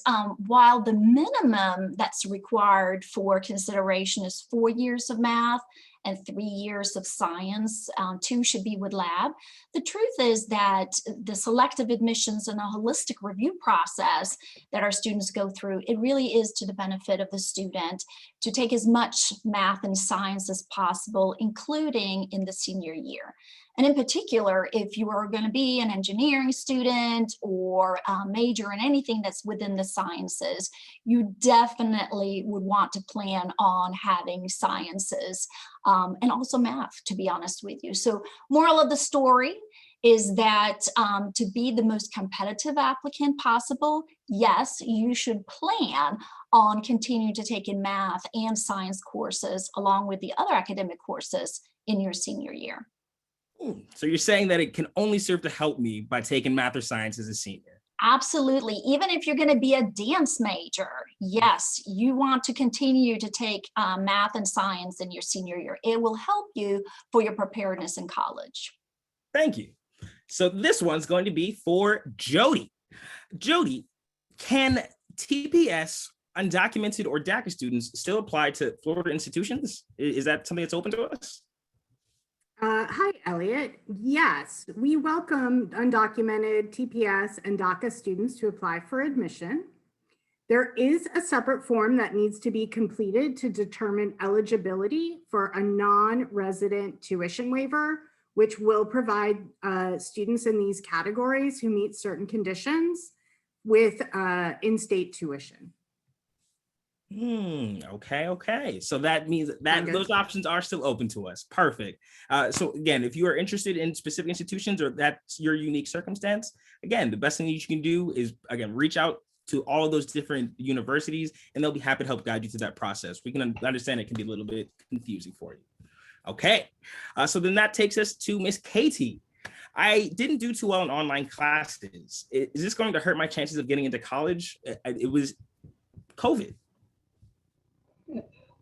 while the minimum that's required for consideration is 4 years of math and 3 years of science, 2 should be with lab, the truth is that the selective admissions and a holistic review process that our students go through, it really is to the benefit of the student to take as much math and science as possible, including in the senior year. And in particular, if you are going to be an engineering student or major in anything that's within the sciences, you definitely would want to plan on having sciences and also math, to be honest with you. So moral of the story is that to be the most competitive applicant possible, yes, you should plan on continuing to take in math and science courses along with the other academic courses in your senior year. So you're saying that it can only serve to help me by taking math or science as a senior? Absolutely. Even if you're going to be a dance major, yes, you want to continue to take math and science in your senior year. It will help you for your preparedness in college. Thank you. So this one's going to be for Jody. Jody, can TPS, undocumented or DACA students still apply to Florida institutions? Is that something that's open to us? Hi, Elliot. Yes, we welcome undocumented TPS and DACA students to apply for admission. There is a separate form that needs to be completed to determine eligibility for a non-resident tuition waiver, which will provide students in these categories who meet certain conditions with in-state tuition. Okay. So that means that those options are still open to us. Perfect. So again, if you are interested in specific institutions or that's your unique circumstance, again, the best thing you can do is, again, reach out to all of those different universities and they'll be happy to help guide you through that process. We can understand it can be a little bit confusing for you. Okay. So then that takes us to Miss Katie. I didn't do too well in online classes. Is this going to hurt my chances of getting into college? It was COVID.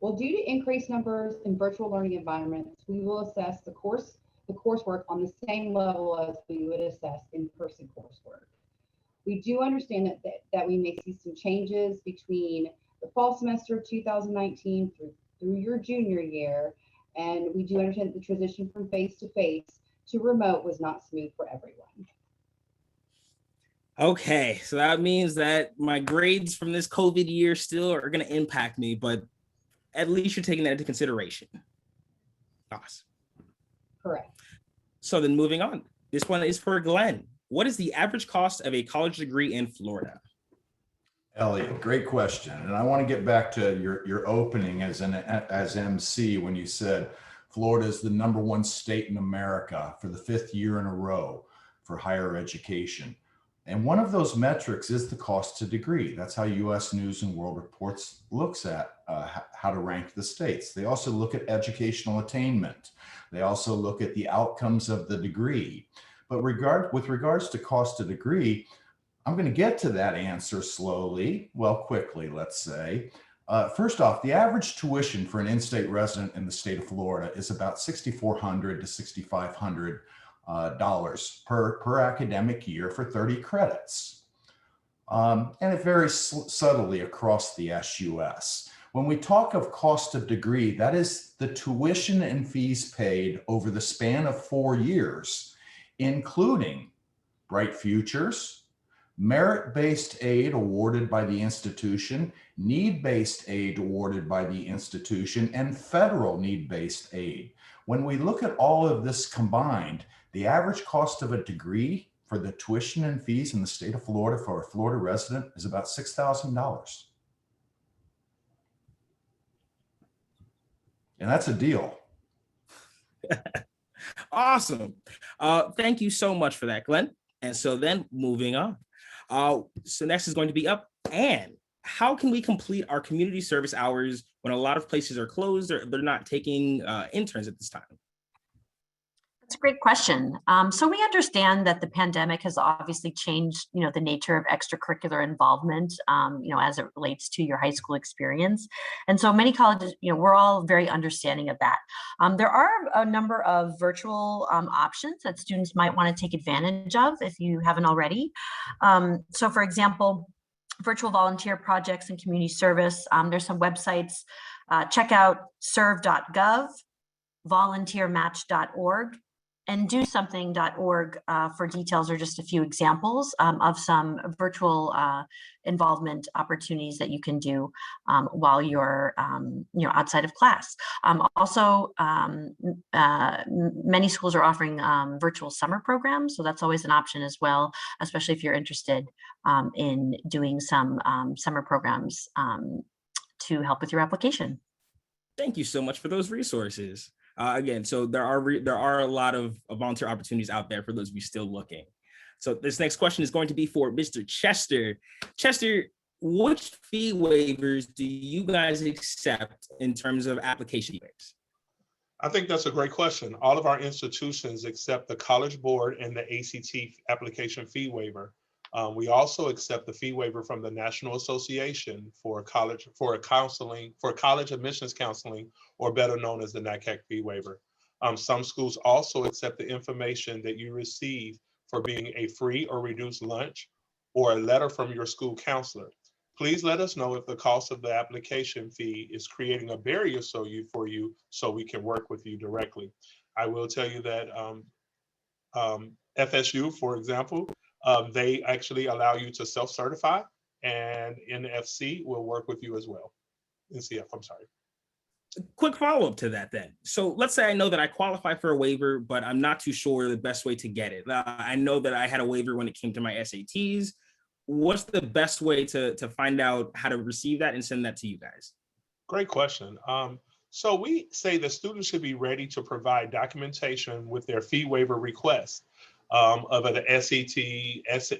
Well, due to increased numbers in virtual learning environments, we will assess the coursework on the same level as we would assess in-person coursework. We do understand that we may see some changes between the fall semester of 2019 through your junior year, and we do understand that the transition from face-to-face to remote was not smooth for everyone. Okay, so that means that my grades from this COVID year still are going to impact me, but at least you're taking that into consideration. Awesome. Correct. So then moving on, this one is for Glenn. What is the average cost of a college degree in Florida? Elliot, great question. And I want to get back to your opening as MC when you said Florida is the #1 state in America for the 5th year in a row for higher education. And one of those metrics is the cost to degree. That's how US News and World Reports looks at how to rank the states. They also look at educational attainment. They also look at the outcomes of the degree. But with regards to cost to degree, I'm going to get to that answer quickly, let's say. First off, the average tuition for an in-state resident in the state of Florida is about $6,400 to $6,500 per academic year for 30 credits. And it varies subtly across the SUS. When we talk of cost of degree, that is the tuition and fees paid over the span of 4 years, including Bright Futures, merit-based aid awarded by the institution, need-based aid awarded by the institution, and federal need-based aid. When we look at all of this combined, the average cost of a degree for the tuition and fees in the state of Florida for a Florida resident is about $6,000. And that's a deal. Awesome. Thank you so much for that, Glenn. And so then moving on. So next is going to be up. And how can we complete our community service hours when a lot of places are closed or they're not taking interns at this time? That's a great question. So we understand that the pandemic has obviously changed, the nature of extracurricular involvement, as it relates to your high school experience. And so many colleges, we're all very understanding of that. There are a number of virtual options that students might want to take advantage of if you haven't already. So for example, virtual volunteer projects and community service. There's some websites. Check out serve.gov, volunteermatch.org, and DoSomething.org for details or just a few examples of some virtual involvement opportunities that you can do while you're outside of class. Also, many schools are offering virtual summer programs, so that's always an option as well, especially if you're interested in doing some summer programs to help with your application. Thank you so much for those resources. Again, so there are a lot of volunteer opportunities out there for those of you still looking. So this next question is going to be for Mr. Chester. Chester, which fee waivers do you guys accept in terms of application waivers? I think that's a great question. All of our institutions accept the College Board and the ACT application fee waiver. We also accept the fee waiver from the National Association for college admissions counseling, or better known as the NACAC fee waiver. Some schools also accept the information that you receive for being a free or reduced lunch or a letter from your school counselor. Please let us know if the cost of the application fee is creating a barrier for you so we can work with you directly. I will tell you that FSU, for example, they actually allow you to self-certify, and NFC will work with you as well. NCF, I'm sorry. Quick follow-up to that then. So let's say I know that I qualify for a waiver, but I'm not too sure the best way to get it. I know that I had a waiver when it came to my SATs. What's the best way to find out how to receive that and send that to you guys? Great question. So we say the students should be ready to provide documentation with their fee waiver request of the SAT,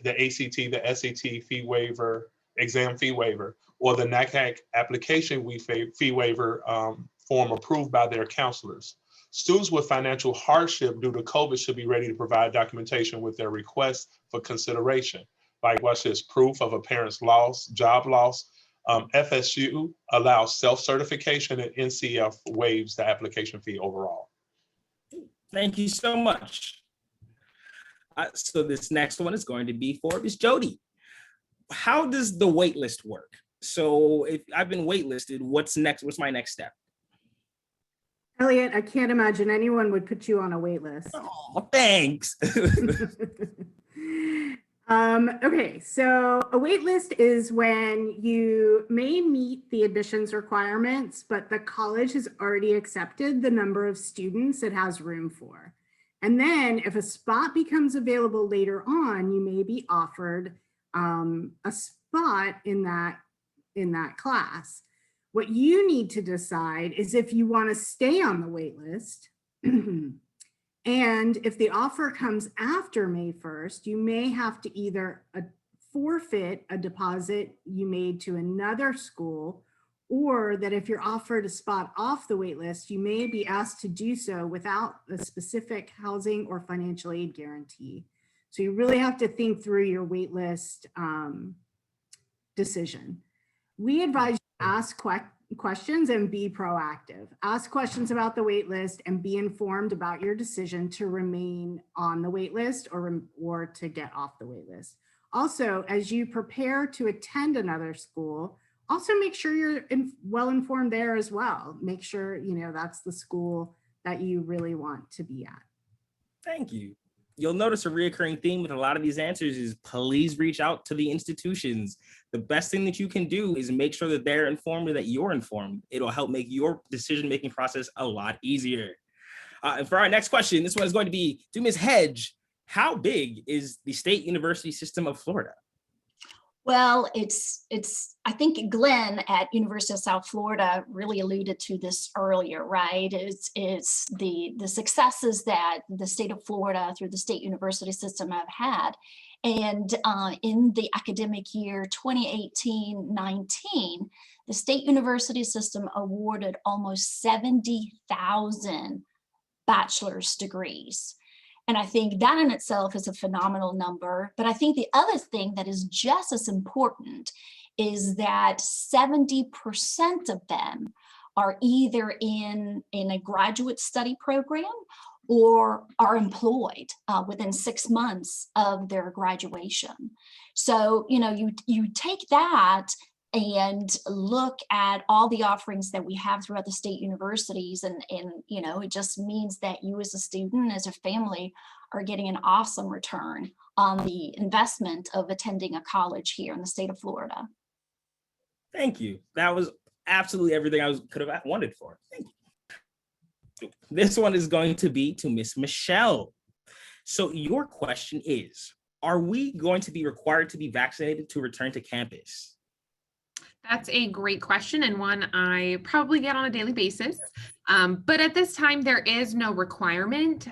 the ACT, the SAT fee waiver, exam fee waiver, or the NACAC application fee waiver form approved by their counselors. Students with financial hardship due to COVID should be ready to provide documentation with their request for consideration. Like what's this, proof of a parent's loss, job loss. FSU allows self-certification, and NCF waives the application fee overall. Thank you so much. So this next one is going to be for Ms. Jody. How does the wait list work? So if I've been waitlisted, what's next? What's my next step? Elliot, I can't imagine anyone would put you on a wait list. Oh, thanks. Okay, so a wait list is when you may meet the admissions requirements, but the college has already accepted the number of students it has room for. And then if a spot becomes available later on, you may be offered a spot in that class. What you need to decide is if you want to stay on the wait list. And if the offer comes after May 1st, you may have to either forfeit a deposit you made to another school, or that if you're offered a spot off the wait list, you may be asked to do so without a specific housing or financial aid guarantee. So you really have to think through your wait list decision. We advise you to ask questions and be proactive. Ask questions about the wait list and be informed about your decision to remain on the wait list or to get off the wait list. Also, as you prepare to attend another school, also make sure you're well informed there as well. Make sure that's the school that you really want to be at. Thank you. You'll notice a reoccurring theme with a lot of these answers is please reach out to the institutions. The best thing that you can do is make sure that they're informed or that you're informed. It'll help make your decision-making process a lot easier. And for our next question, this one is going to be to Ms. Hedge. How big is the State University System of Florida? Well, I think Glenn at University of South Florida really alluded to this earlier, right? It's the successes that the state of Florida through the state university system have had. And in the academic year 2018-19, the state university system awarded almost 70,000 bachelor's degrees. And I think that in itself is a phenomenal number. But I think the other thing that is just as important is that 70% of them are either in a graduate study program or are employed within 6 months of their graduation. So, you take that and look at all the offerings that we have throughout the state universities. And it just means that you as a student, as a family, are getting an awesome return on the investment of attending a college here in the state of Florida. Thank you. That was absolutely everything I could have wanted for. Thank you. This one is going to be to Miss Michelle. So your question is, are we going to be required to be vaccinated to return to campus? That's a great question and one I probably get on a daily basis. But at this time, there is no requirement.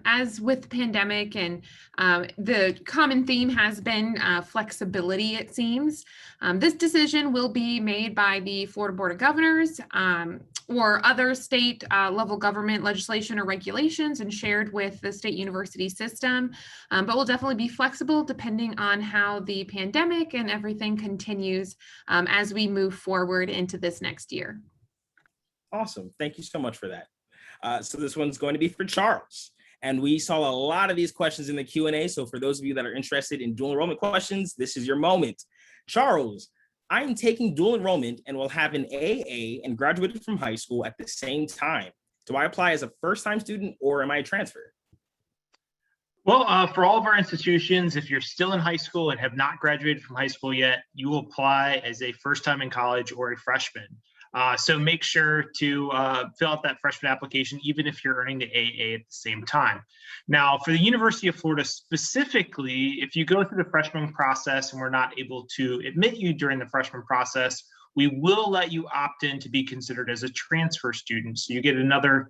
As with the pandemic and the common theme has been flexibility, it seems. This decision will be made by the Florida Board of Governors or other state level government legislation or regulations and shared with the state university system. But we'll definitely be flexible depending on how the pandemic and everything continues as we move forward into this next year. Awesome. Thank you so much for that. So this one's going to be for Charles. And we saw a lot of these questions in the Q&A. So for those of you that are interested in dual enrollment questions, this is your moment. Charles, I'm taking dual enrollment and will have an AA and graduated from high school at the same time. Do I apply as a first-time student or am I a transfer? Well, for all of our institutions, if you're still in high school and have not graduated from high school yet, you will apply as a first time in college or a freshman. So make sure to fill out that freshman application, even if you're earning the AA at the same time. Now, for the University of Florida specifically, if you go through the freshman process and we're not able to admit you during the freshman process, we will let you opt in to be considered as a transfer student. So you get another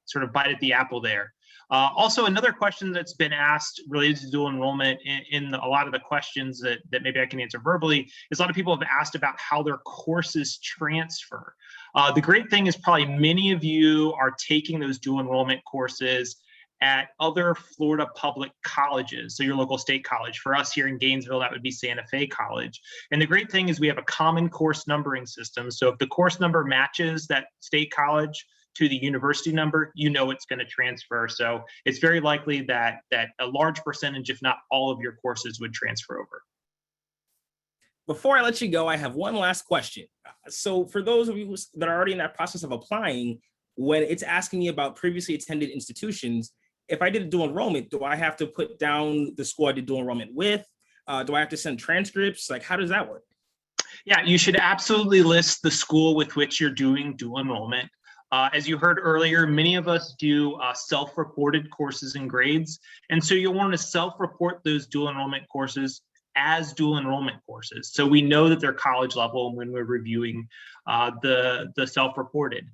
sort of bite at the apple there. Also, another question that's been asked related to dual enrollment in a lot of the questions that maybe I can answer verbally is a lot of people have asked about how their courses transfer. The great thing is probably many of you are taking those dual enrollment courses at other Florida public colleges, so your local state college. For us here in Gainesville, that would be Santa Fe College. And the great thing is we have a common course numbering system. So if the course number matches that state college to the university number, you know it's going to transfer. So it's very likely that a large percentage, if not all of your courses, would transfer over. Before I let you go, I have one last question. So for those of you that are already in that process of applying, when it's asking me about previously attended institutions, if I did a dual enrollment, do I have to put down the school I did dual enrollment with? Do I have to send transcripts? Like, how does that work? Yeah, you should absolutely list the school with which you're doing dual enrollment. As you heard earlier, many of us do self-reported courses and grades. And so you'll want to self-report those dual enrollment courses as dual enrollment courses. So we know that they're college level when we're reviewing the self-reported.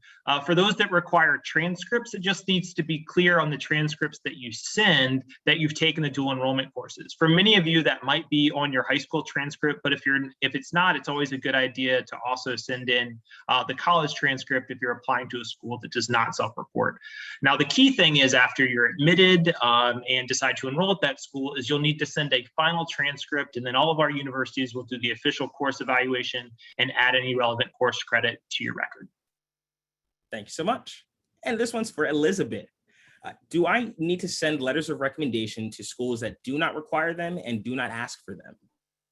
For those that require transcripts, it just needs to be clear on the transcripts that you send that you've taken the dual enrollment courses. For many of you, that might be on your high school transcript, but if it's not, it's always a good idea to also send in the college transcript if you're applying to a school that does not self-report. Now, the key thing is after you're admitted and decide to enroll at that school is you'll need to send a final transcript, and then all of our universities will do the official course evaluation and add any relevant course credit to your record. Thank you so much. And this one's for Elizabeth. Do I need to send letters of recommendation to schools that do not require them and do not ask for them?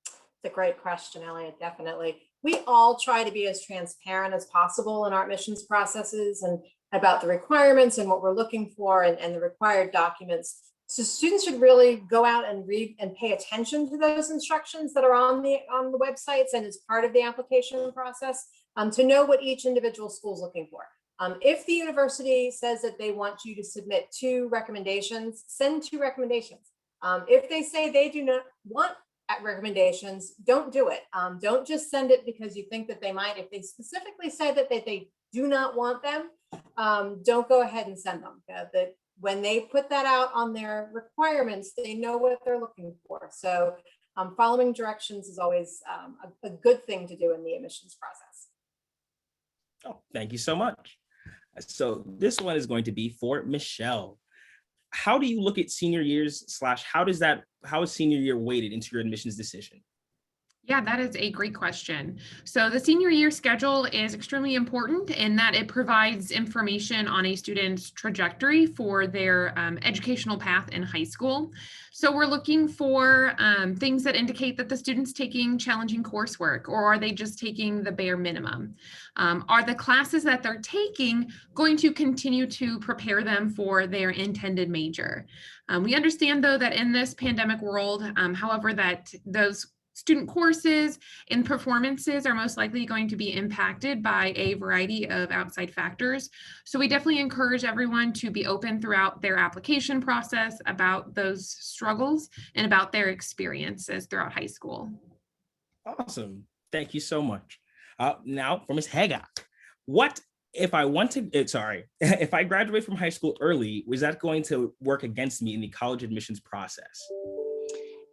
It's a great question, Elliot, definitely. We all try to be as transparent as possible in our admissions processes and about the requirements and what we're looking for and the required documents. So students should really go out and read and pay attention to those instructions that are on the websites and as part of the application process to know what each individual school is looking for. If the university says that they want you to submit 2 recommendations, send 2 recommendations. If they say they do not want recommendations, don't do it. Don't just send it because you think that they might. If they specifically say that they do not want them, don't go ahead and send them. When they put that out on their requirements, they know what they're looking for. So following directions is always a good thing to do in the admissions process. Oh, thank you so much. So this one is going to be for Michelle. How do you look at senior years / how is senior year weighted into your admissions decision? Yeah, that is a great question. So the senior year schedule is extremely important in that it provides information on a student's trajectory for their educational path in high school. So we're looking for things that indicate that the student's taking challenging coursework, or are they just taking the bare minimum? Are the classes that they're taking going to continue to prepare them for their intended major? We understand, though, that in this pandemic world, however, that those student courses and performances are most likely going to be impacted by a variety of outside factors. So we definitely encourage everyone to be open throughout their application process about those struggles and about their experiences throughout high school. Awesome. Thank you so much. Now for Ms. Haggock. What if I want to, if I graduate from high school early, was that going to work against me in the college admissions process?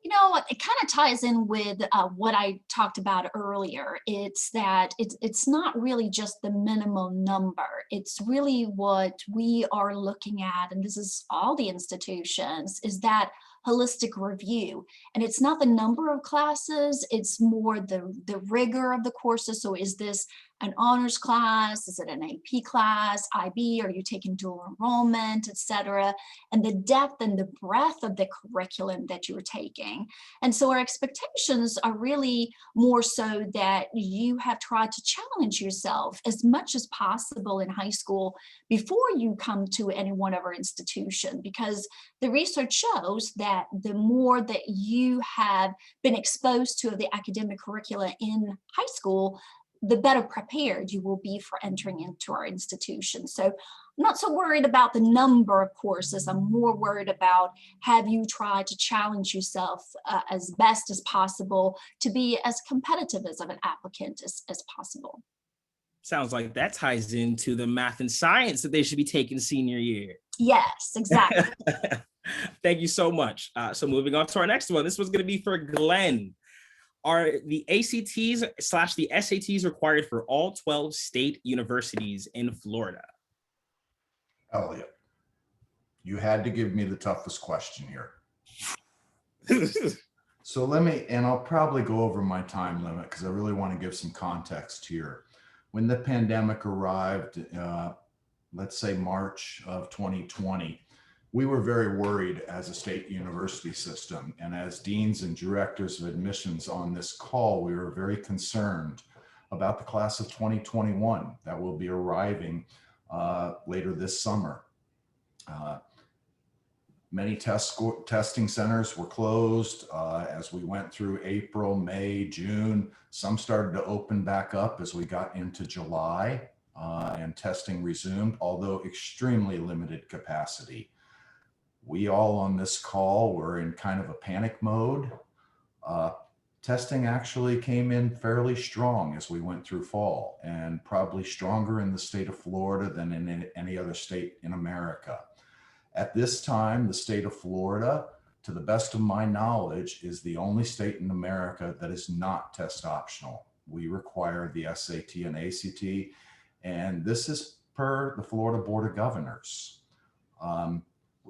You know, it kind of ties in with what I talked about earlier. It's that it's not really just the minimum number. It's really what we are looking at, and this is all the institutions, is that holistic review. And it's not the number of classes, it's more the rigor of the courses. So is this an honors class? Is it an AP class, IB? Are you taking dual enrollment, et cetera? And the depth and the breadth of the curriculum that you're taking. And so our expectations are really more so that you have tried to challenge yourself as much as possible in high school before you come to any one of our institutions, because the research shows that the more that you have been exposed to the academic curricula in high school, the better prepared you will be for entering into our institution. So I'm not so worried about the number of courses. I'm more worried about, have you tried to challenge yourself as best as possible to be as competitive as of an applicant as possible. Sounds like that ties into the math and science that they should be taking senior year. Yes, exactly. Thank you so much. So moving on to our next one. This was going to be for Glenn. Are the ACTs/the SATs required for all 12 state universities in Florida? Elliot, you had to give me the toughest question here. So let me, and I'll probably go over my time limit because I really want to give some context here. When the pandemic arrived, let's say March of 2020, we were very worried as a state university system. And as deans and directors of admissions on this call, we were very concerned about the class of 2021 that will be arriving later this summer. Many testing centers were closed as we went through April, May, June. Some started to open back up as we got into July and testing resumed, although extremely limited capacity. We all on this call were in kind of a panic mode. Testing actually came in fairly strong as we went through fall, and probably stronger in the state of Florida than in any other state in America. At this time, the state of Florida, to the best of my knowledge, is the only state in America that is not test optional. We require the SAT and ACT, and this is per the Florida Board of Governors.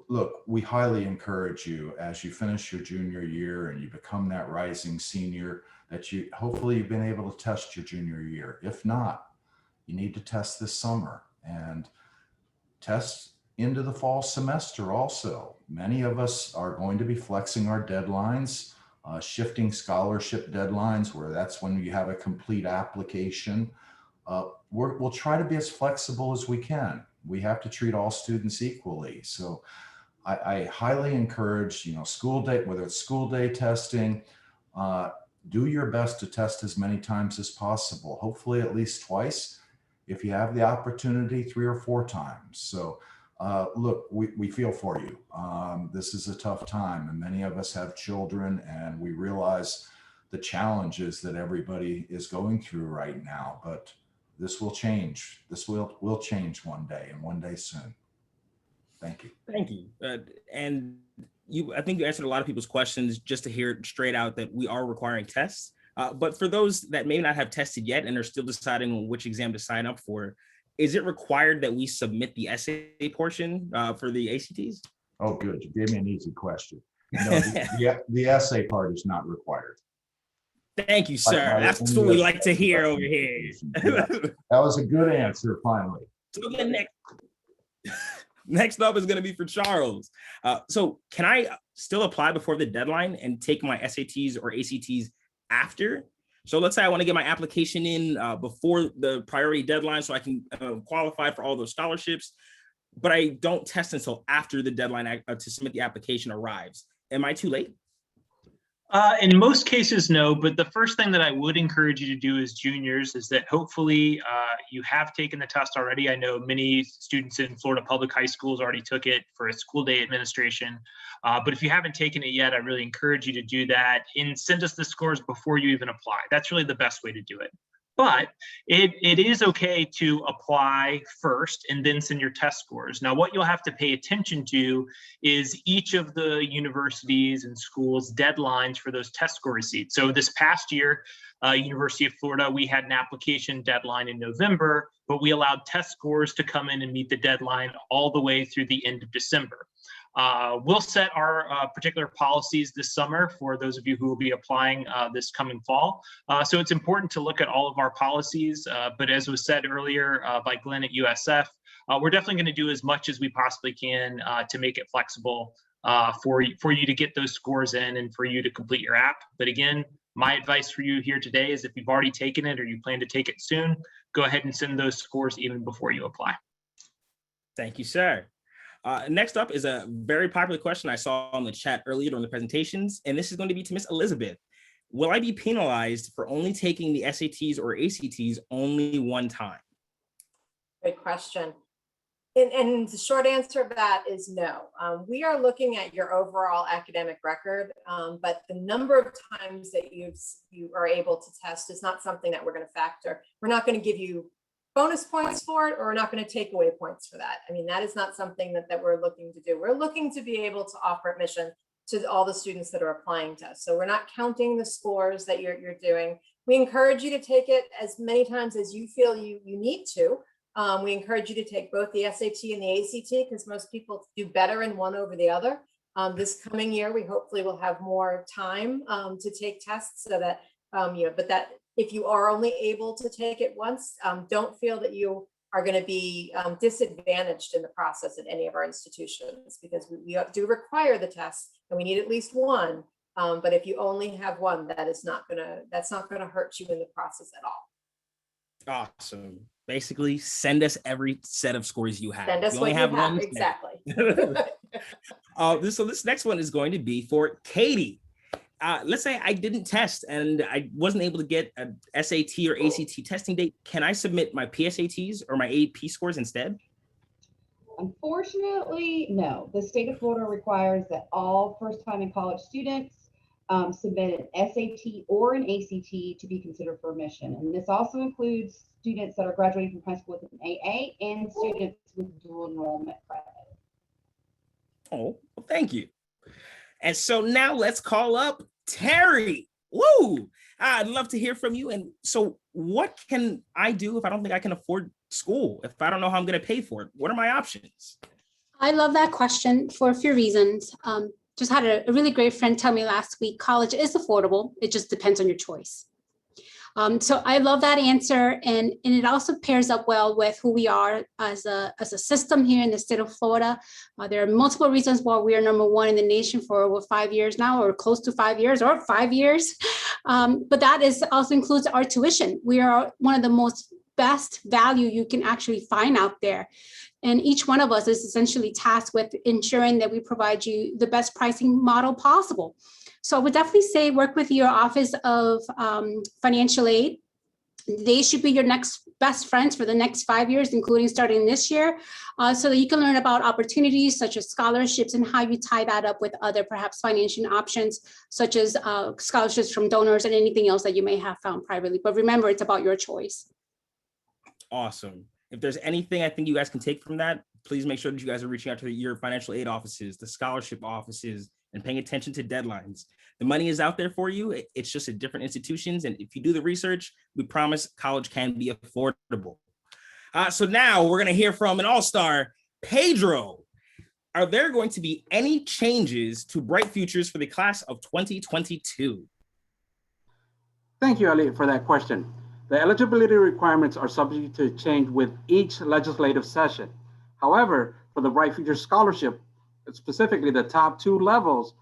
Look, we highly encourage you as you finish your junior year and you become that rising senior, that you hopefully you've been able to test your junior year. If not, you need to test this summer and test into the fall semester also. Many of us are going to be flexing our deadlines, shifting scholarship deadlines where that's when you have a complete application. We'll try to be as flexible as we can. We have to treat all students equally. So I highly encourage, school day, whether it's school day testing, do your best to test as many times as possible, hopefully at least twice. If you have the opportunity, 3 or 4 times. So look, we feel for you. This is a tough time and many of us have children and we realize the challenges that everybody is going through right now, but this will change. This will change one day and one day soon. Thank you. Thank you. And I think you answered a lot of people's questions just to hear it straight out that we are requiring tests. But for those that may not have tested yet and are still deciding on which exam to sign up for, is it required that we submit the essay portion for the ACTs? Oh, good. You gave me an easy question. No, the essay part is not required. Thank you, sir. That's what we like to hear over here. That was a good answer, finally. So the next up is going to be for Charles. So can I still apply before the deadline and take my SATs or ACTs after? So let's say I want to get my application in before the priority deadline so I can qualify for all those scholarships, but I don't test until after the deadline to submit the application arrives. Am I too late? In most cases, no, but the first thing that I would encourage you to do as juniors is that hopefully you have taken the test already. I know many students in Florida public high schools already took it for a school day administration. But if you haven't taken it yet, I really encourage you to do that and send us the scores before you even apply. That's really the best way to do it. But it is okay to apply first and then send your test scores. Now, what you'll have to pay attention to is each of the universities and schools' deadlines for those test score receipts. So this past year, University of Florida, we had an application deadline in November, but we allowed test scores to come in and meet the deadline all the way through the end of December. We'll set our particular policies this summer for those of you who will be applying this coming fall. So it's important to look at all of our policies, but as was said earlier by Glenn at USF, we're definitely going to do as much as we possibly can to make it flexible for you to get those scores in and for you to complete your app. But again, my advice for you here today is if you've already taken it or you plan to take it soon, go ahead and send those scores even before you apply. Thank you, sir. Next up is a very popular question I saw on the chat earlier during the presentations, and this is going to be to Miss Elizabeth. Will I be penalized for only taking the SATs or ACTs only one time? Good question. And the short answer of that is no. We are looking at your overall academic record, but the number of times that you are able to test is not something that we're going to factor. We're not going to give you bonus points for it, or we're not going to take away points for that. I mean, that is not something that we're looking to do. We're looking to be able to offer admission to all the students that are applying to us. So we're not counting the scores that you're doing. We encourage you to take it as many times as you feel you need to. We encourage you to take both the SAT and the ACT because most people do better in one over the other. This coming year, we hopefully will have more time to take tests so that, but that if you are only able to take it once, don't feel that you are going to be disadvantaged in the process at any of our institutions, because we do require the tests and we need at least one. But if you only have one, that's not going to hurt you in the process at all. Awesome. Basically, send us every set of scores you have. Send us what you have, exactly. So this next one is going to be for Katie. Let's say I didn't test and I wasn't able to get a SAT or ACT testing date. Can I submit my PSATs or my AP scores instead? Unfortunately, no. The state of Florida requires that all first-time in college students submit an SAT or an ACT to be considered for admission. And this also includes students that are graduating from high school with an AA and students with dual enrollment credit. Oh, well, thank you. And so now let's call up Terry. Woo! I'd love to hear from you. And so what can I do if I don't think I can afford school? If I don't know how I'm going to pay for it, what are my options? I love that question for a few reasons. Just had a really great friend tell me last week, college is affordable. It just depends on your choice. So I love that answer. And it also pairs up well with who we are as a system here in the state of Florida. There are multiple reasons why we are #1 in the nation for over 5 years now, or close to 5 years, or 5 years. But that also includes our tuition. We are one of the most best value you can actually find out there. And each one of us is essentially tasked with ensuring that we provide you the best pricing model possible. So I would definitely say work with your Office of Financial Aid. They should be your next best friends for the next 5 years, including starting this year, so that you can learn about opportunities such as scholarships and how you tie that up with other perhaps financing options, such as scholarships from donors and anything else that you may have found privately. But remember, it's about your choice. Awesome. If there's anything I think you guys can take from that, please make sure that you guys are reaching out to your financial aid offices, the scholarship offices, and paying attention to deadlines. The money is out there for you. It's just at different institutions. And if you do the research, we promise college can be affordable. So now we're going to hear from an all-star, Pedro. Are there going to be any changes to Bright Futures for the class of 2022? Thank you, Ali, for that question. The eligibility requirements are subject to change with each legislative session. However, for the Bright Futures Scholarship, specifically the top 2 levels,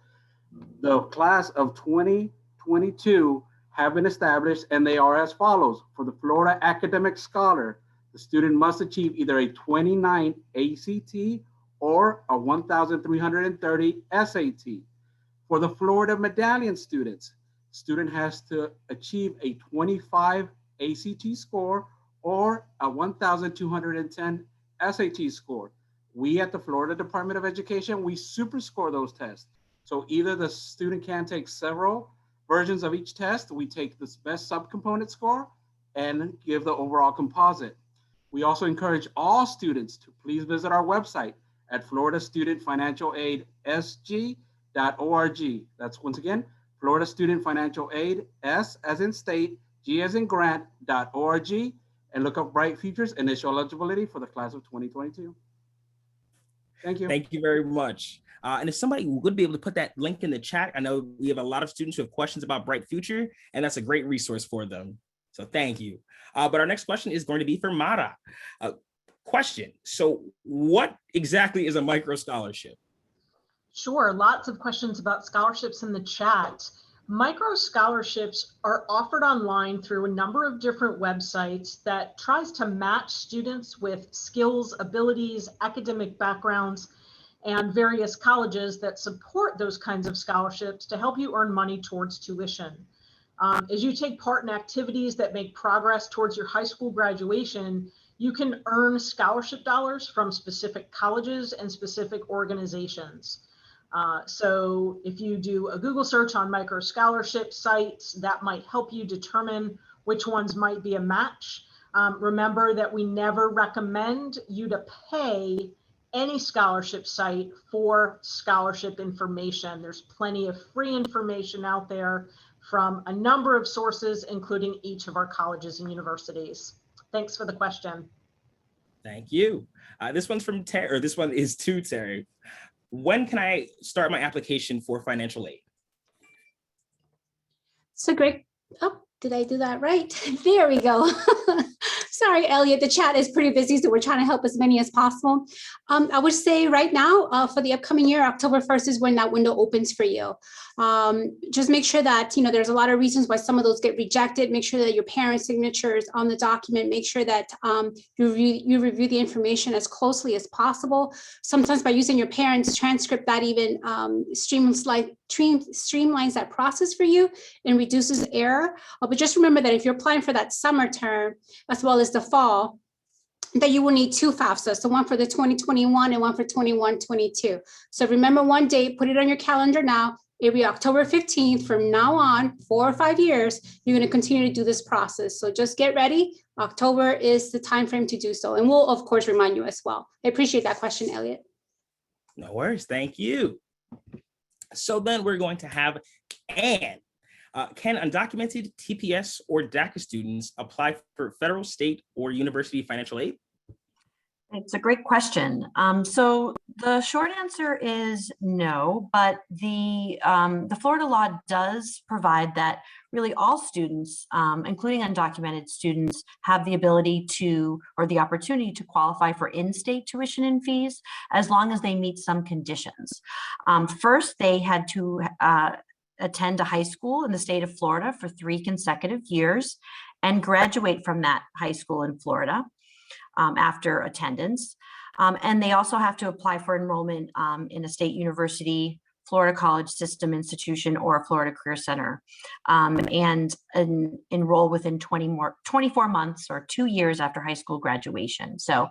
the class of 2022 have been established, and they are as follows. For the Florida Academic Scholar, the student must achieve either a 29 ACT or a 1,330 SAT. For the Florida Medallion students, student has to achieve a 25 ACT score or a 1,210 SAT score. We at the Florida Department of Education, we super score those tests. So either the student can take several versions of each test. We take the best subcomponent score and give the overall composite. We also encourage all students to please visit our website at floridastudentfinancialaid.sg.org. That's once again, Florida Student Financial Aid, S as in state, G as in grant.org, and look up Bright Futures initial eligibility for the class of 2022. Thank you. Thank you very much. And if somebody would be able to put that link in the chat, I know we have a lot of students who have questions about Bright Future, and that's a great resource for them. So thank you. But our next question is going to be for Mara. Question, so what exactly is a micro scholarship? Sure, lots of questions about scholarships in the chat. Micro scholarships are offered online through a number of different websites that tries to match students with skills, abilities, academic backgrounds, and various colleges that support those kinds of scholarships to help you earn money towards tuition. As you take part in activities that make progress towards your high school graduation, you can earn scholarship dollars from specific colleges and specific organizations. So if you do a Google search on micro scholarship sites, that might help you determine which ones might be a match. Remember that we never recommend you to pay any scholarship site for scholarship information. There's plenty of free information out there from a number of sources, including each of our colleges and universities. Thanks for the question. Thank you. This one's from Terry, or this one is to Terry. When can I start my application for financial aid? So great. Oh, did I do that right? There we go. Sorry, Elliot, the chat is pretty busy, so we're trying to help as many as possible. I would say right now, for the upcoming year, October 1st is when that window opens for you. Just make sure that, there's a lot of reasons why some of those get rejected. Make sure that your parents' signature is on the document. Make sure that you review the information as closely as possible. Sometimes by using your parents' transcript, that even streamlines that process for you and reduces error. But just remember that if you're applying for that summer term, as well as the fall, that you will need two FAFSA, so one for the 2021 and one for 21-22. So remember one date, put it on your calendar now. It'll be October 15th. From now on, 4 or 5 years, you're going to continue to do this process. So just get ready. October is the time frame to do so. And we'll, of course, remind you as well. I appreciate that question, Elliot. No worries. Thank you. So then we're going to have Anne. Can undocumented TPS or DACA students apply for federal, state, or university financial aid? It's a great question. So the short answer is no, but the Florida law does provide that really all students, including undocumented students, have the ability to, or the opportunity to qualify for in-state tuition and fees, as long as they meet some conditions. First, they had to attend a high school in the state of Florida for 3 consecutive years and graduate from that high school in Florida after attendance. And they also have to apply for enrollment in a state university, Florida College System institution, or a Florida Career Center, and enroll within 24 months or 2 years after high school graduation. So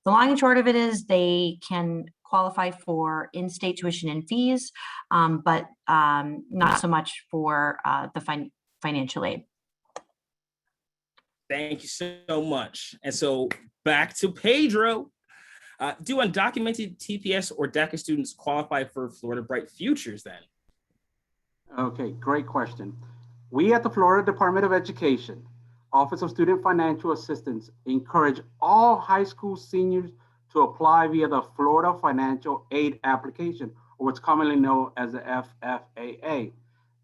the long and short of it is they can qualify for in-state tuition and fees, but not so much for the financial aid. Thank you so much. And so back to Pedro. Do undocumented TPS or DACA students qualify for Florida Bright Futures then? Okay, great question. We at the Florida Department of Education, Office of Student Financial Assistance, encourage all high school seniors to apply via the Florida Financial Aid application, or what's commonly known as the FFAA.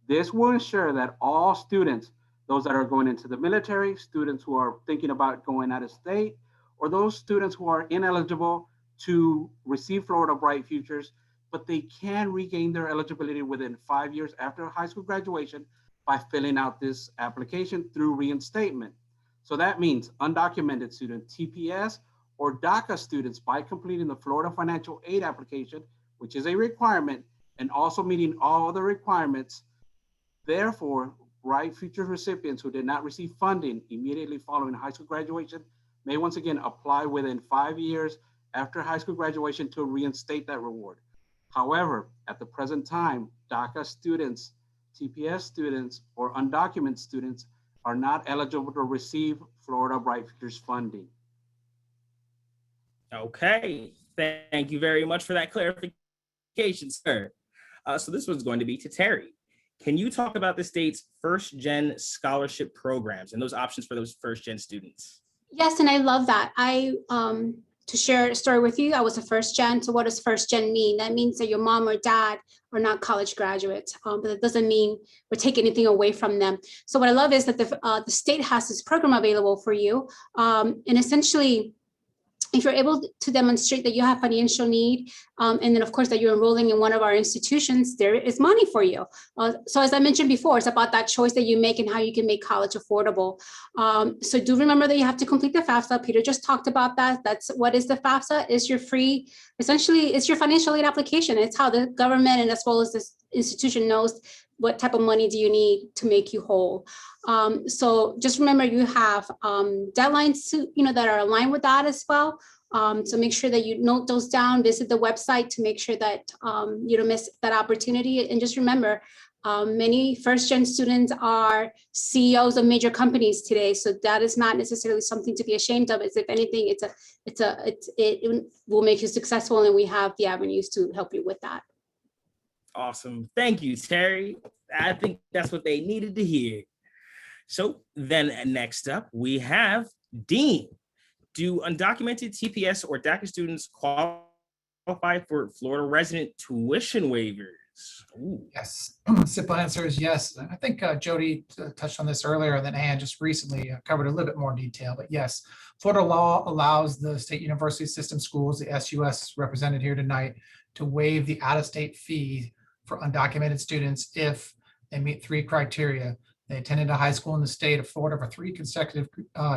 This will ensure that all students, those that are going into the military, students who are thinking about going out of state, or those students who are ineligible to receive Florida Bright Futures, but they can regain their eligibility within 5 years after high school graduation by filling out this application through reinstatement. So that means undocumented student TPS or DACA students, by completing the Florida Financial Aid application, which is a requirement, and also meeting all other requirements. Therefore, Bright Futures recipients who did not receive funding immediately following high school graduation may once again apply within 5 years after high school graduation to reinstate that reward. However, at the present time, DACA students, TPS students, or undocumented students are not eligible to receive Florida Bright Futures funding. Okay, thank you very much for that clarification, sir. So this one's going to be to Terry. Can you talk about the state's first-gen scholarship programs and those options for those first-gen students? Yes, and I love that. To share a story with you, I was a first gen. So what does first gen mean? That means that your mom or dad are not college graduates, but that doesn't mean we're taking anything away from them. So what I love is that the state has this program available for you. And essentially, if you're able to demonstrate that you have financial need, and then of course that you're enrolling in one of our institutions, there is money for you. So as I mentioned before, it's about that choice that you make and how you can make college affordable. So do remember that you have to complete the FAFSA. Peter just talked about that. That's what is the FAFSA? It's your free, essentially it's your financial aid application. It's how the government and as well as this institution knows what type of money do you need to make you whole. So just remember you have deadlines that are aligned with that as well. So make sure that you note those down, visit the website to make sure that you don't miss that opportunity. And just remember, many first-gen students are CEOs of major companies today. So that is not necessarily something to be ashamed of. It's, if anything, it will make you successful, and we have the avenues to help you with that. Awesome. Thank you, Terry. I think that's what they needed to hear. So then next up, we have Dean. Do undocumented TPS or DACA students qualify for Florida resident tuition waivers? Ooh. Yes, simple answer is yes. I think Jody touched on this earlier, and then Ann just recently covered a little bit more detail, but yes, Florida law allows the state university system schools, the SUS represented here tonight, to waive the out-of-state fee for undocumented students if they meet 3 criteria. They attended a high school in the state of Florida for 3 consecutive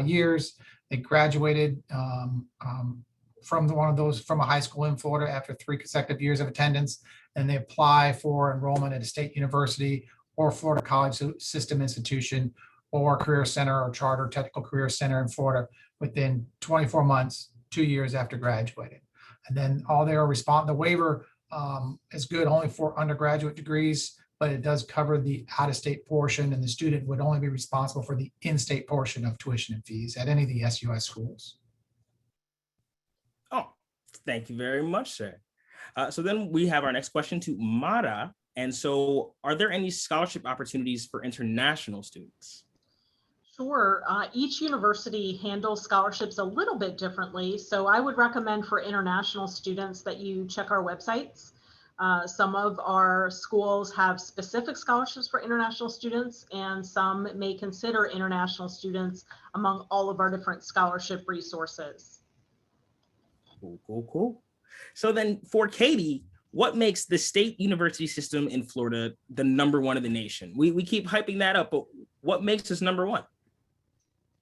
years. They graduated from a high school in Florida after 3 consecutive years of attendance, and they apply for enrollment at a state university or Florida College System institution or career center or charter technical career center in Florida within 24 months, 2 years after graduating. And then the waiver is good only for undergraduate degrees, but it does cover the out-of-state portion, and the student would only be responsible for the in-state portion of tuition and fees at any of the SUS schools. Oh, thank you very much, sir. So then we have our next question to Mara. And so are there any scholarship opportunities for international students? Sure. Each university handles scholarships a little bit differently. So I would recommend for international students that you check our websites. Some of our schools have specific scholarships for international students, and some may consider international students among all of our different scholarship resources. Cool. So then for Katie, what makes the state university system in Florida the #1 in the nation? We keep hyping that up, but what makes us #1?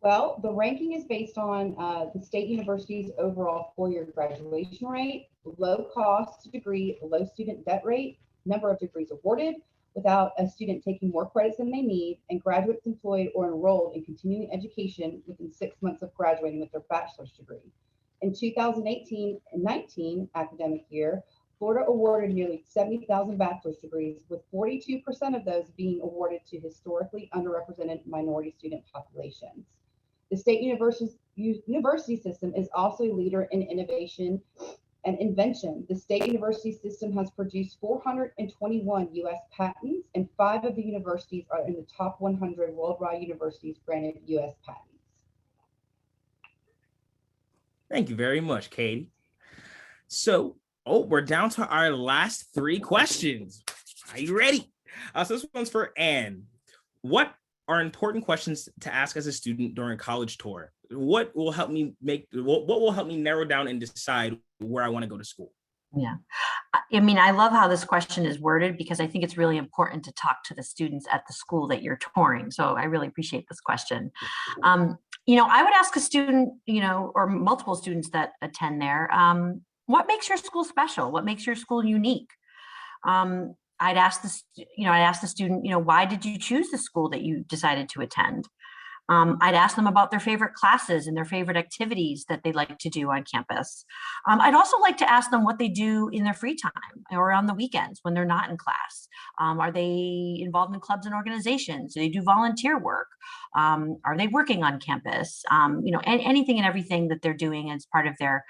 Well, the ranking is based on the state university's overall 4-year graduation rate, low cost degree, low student debt rate, number of degrees awarded without a student taking more credits than they need, and graduates employed or enrolled in continuing education within 6 months of graduating with their bachelor's degree. In 2018-19 academic year, Florida awarded nearly 70,000 bachelor's degrees, with 42% of those being awarded to historically underrepresented minority student populations. The state university system is also a leader in innovation and invention. The state university system has produced 421 U.S. patents, and 5 of the universities are in the top 100 worldwide universities granted U.S. patents. Thank you very much, Katie. So, we're down to our last 3 questions. Are you ready? So this one's for Ann. What are important questions to ask as a student during a college tour? What will help me narrow down and decide where I want to go to school? Yeah, I mean, I love how this question is worded, because I think it's really important to talk to the students at the school that you're touring. So I really appreciate this question. I would ask a student, or multiple students that attend there, what makes your school special? What makes your school unique? I'd ask the student, why did you choose the school that you decided to attend? I'd ask them about their favorite classes and their favorite activities that they like to do on campus. I'd also like to ask them what they do in their free time or on the weekends when they're not in class. Are they involved in clubs and organizations? Do they do volunteer work? Are they working on campus? Anything and everything that they're doing as part of their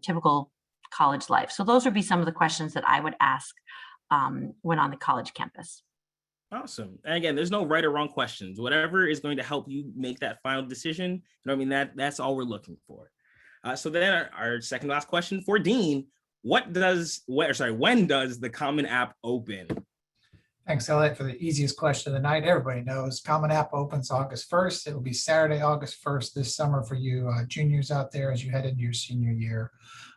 typical college life. So those would be some of the questions that I would ask when on the college campus. Awesome. And again, there's no right or wrong questions. Whatever is going to help you make that final decision. That's all we're looking for. So then our second last question for Dean, when does the Common App open? Thanks, Elliot, for the easiest question of the night. Everybody knows Common App opens August 1st. It will be Saturday, August 1st this summer for you juniors out there as you head into your senior year.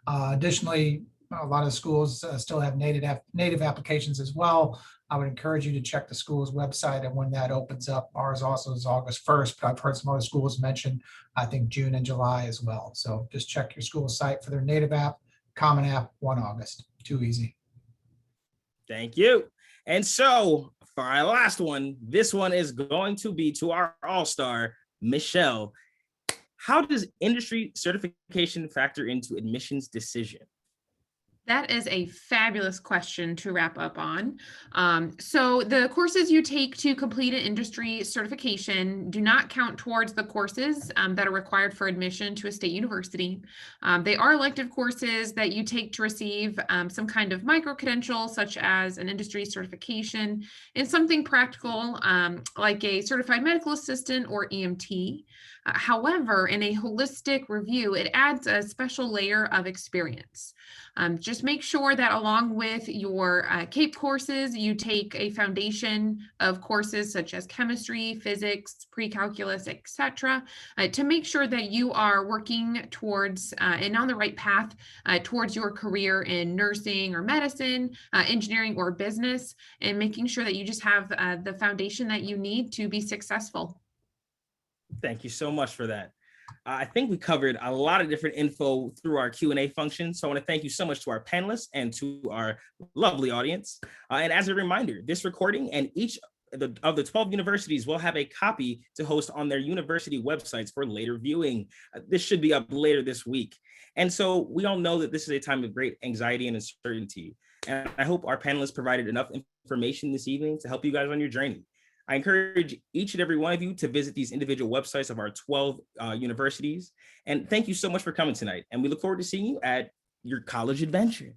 Additionally, a lot of schools still have native applications as well. I would encourage you to check the school's website and when that opens up. Ours also is August 1st, but I've heard some other schools mention, I think, June and July as well. So just check your school site for their native app, Common App, 1 August. Too easy. Thank you. And so for our last one, this one is going to be to our all-star, Michelle. How does industry certification factor into admissions decision? That is a fabulous question to wrap up on. So the courses you take to complete an industry certification do not count towards the courses that are required for admission to a state university. They are elective courses that you take to receive some kind of micro-credential, such as an industry certification, and something practical like a certified medical assistant or EMT. However, in a holistic review, it adds a special layer of experience. Just make sure that along with your CAPE courses, you take a foundation of courses such as chemistry, physics, pre-calculus, etc., to make sure that you are working towards and on the right path towards your career in nursing or medicine, engineering or business, and making sure that you just have the foundation that you need to be successful. Thank you so much for that. I think we covered a lot of different info through our Q&A function. So I want to thank you so much to our panelists and to our lovely audience. And as a reminder, this recording and each of the 12 universities will have a copy to host on their university websites for later viewing. This should be up later this week. And so we all know that this is a time of great anxiety and uncertainty. And I hope our panelists provided enough information this evening to help you guys on your journey. I encourage each and every one of you to visit these individual websites of our 12 universities. And thank you so much for coming tonight. And we look forward to seeing you at your college adventure.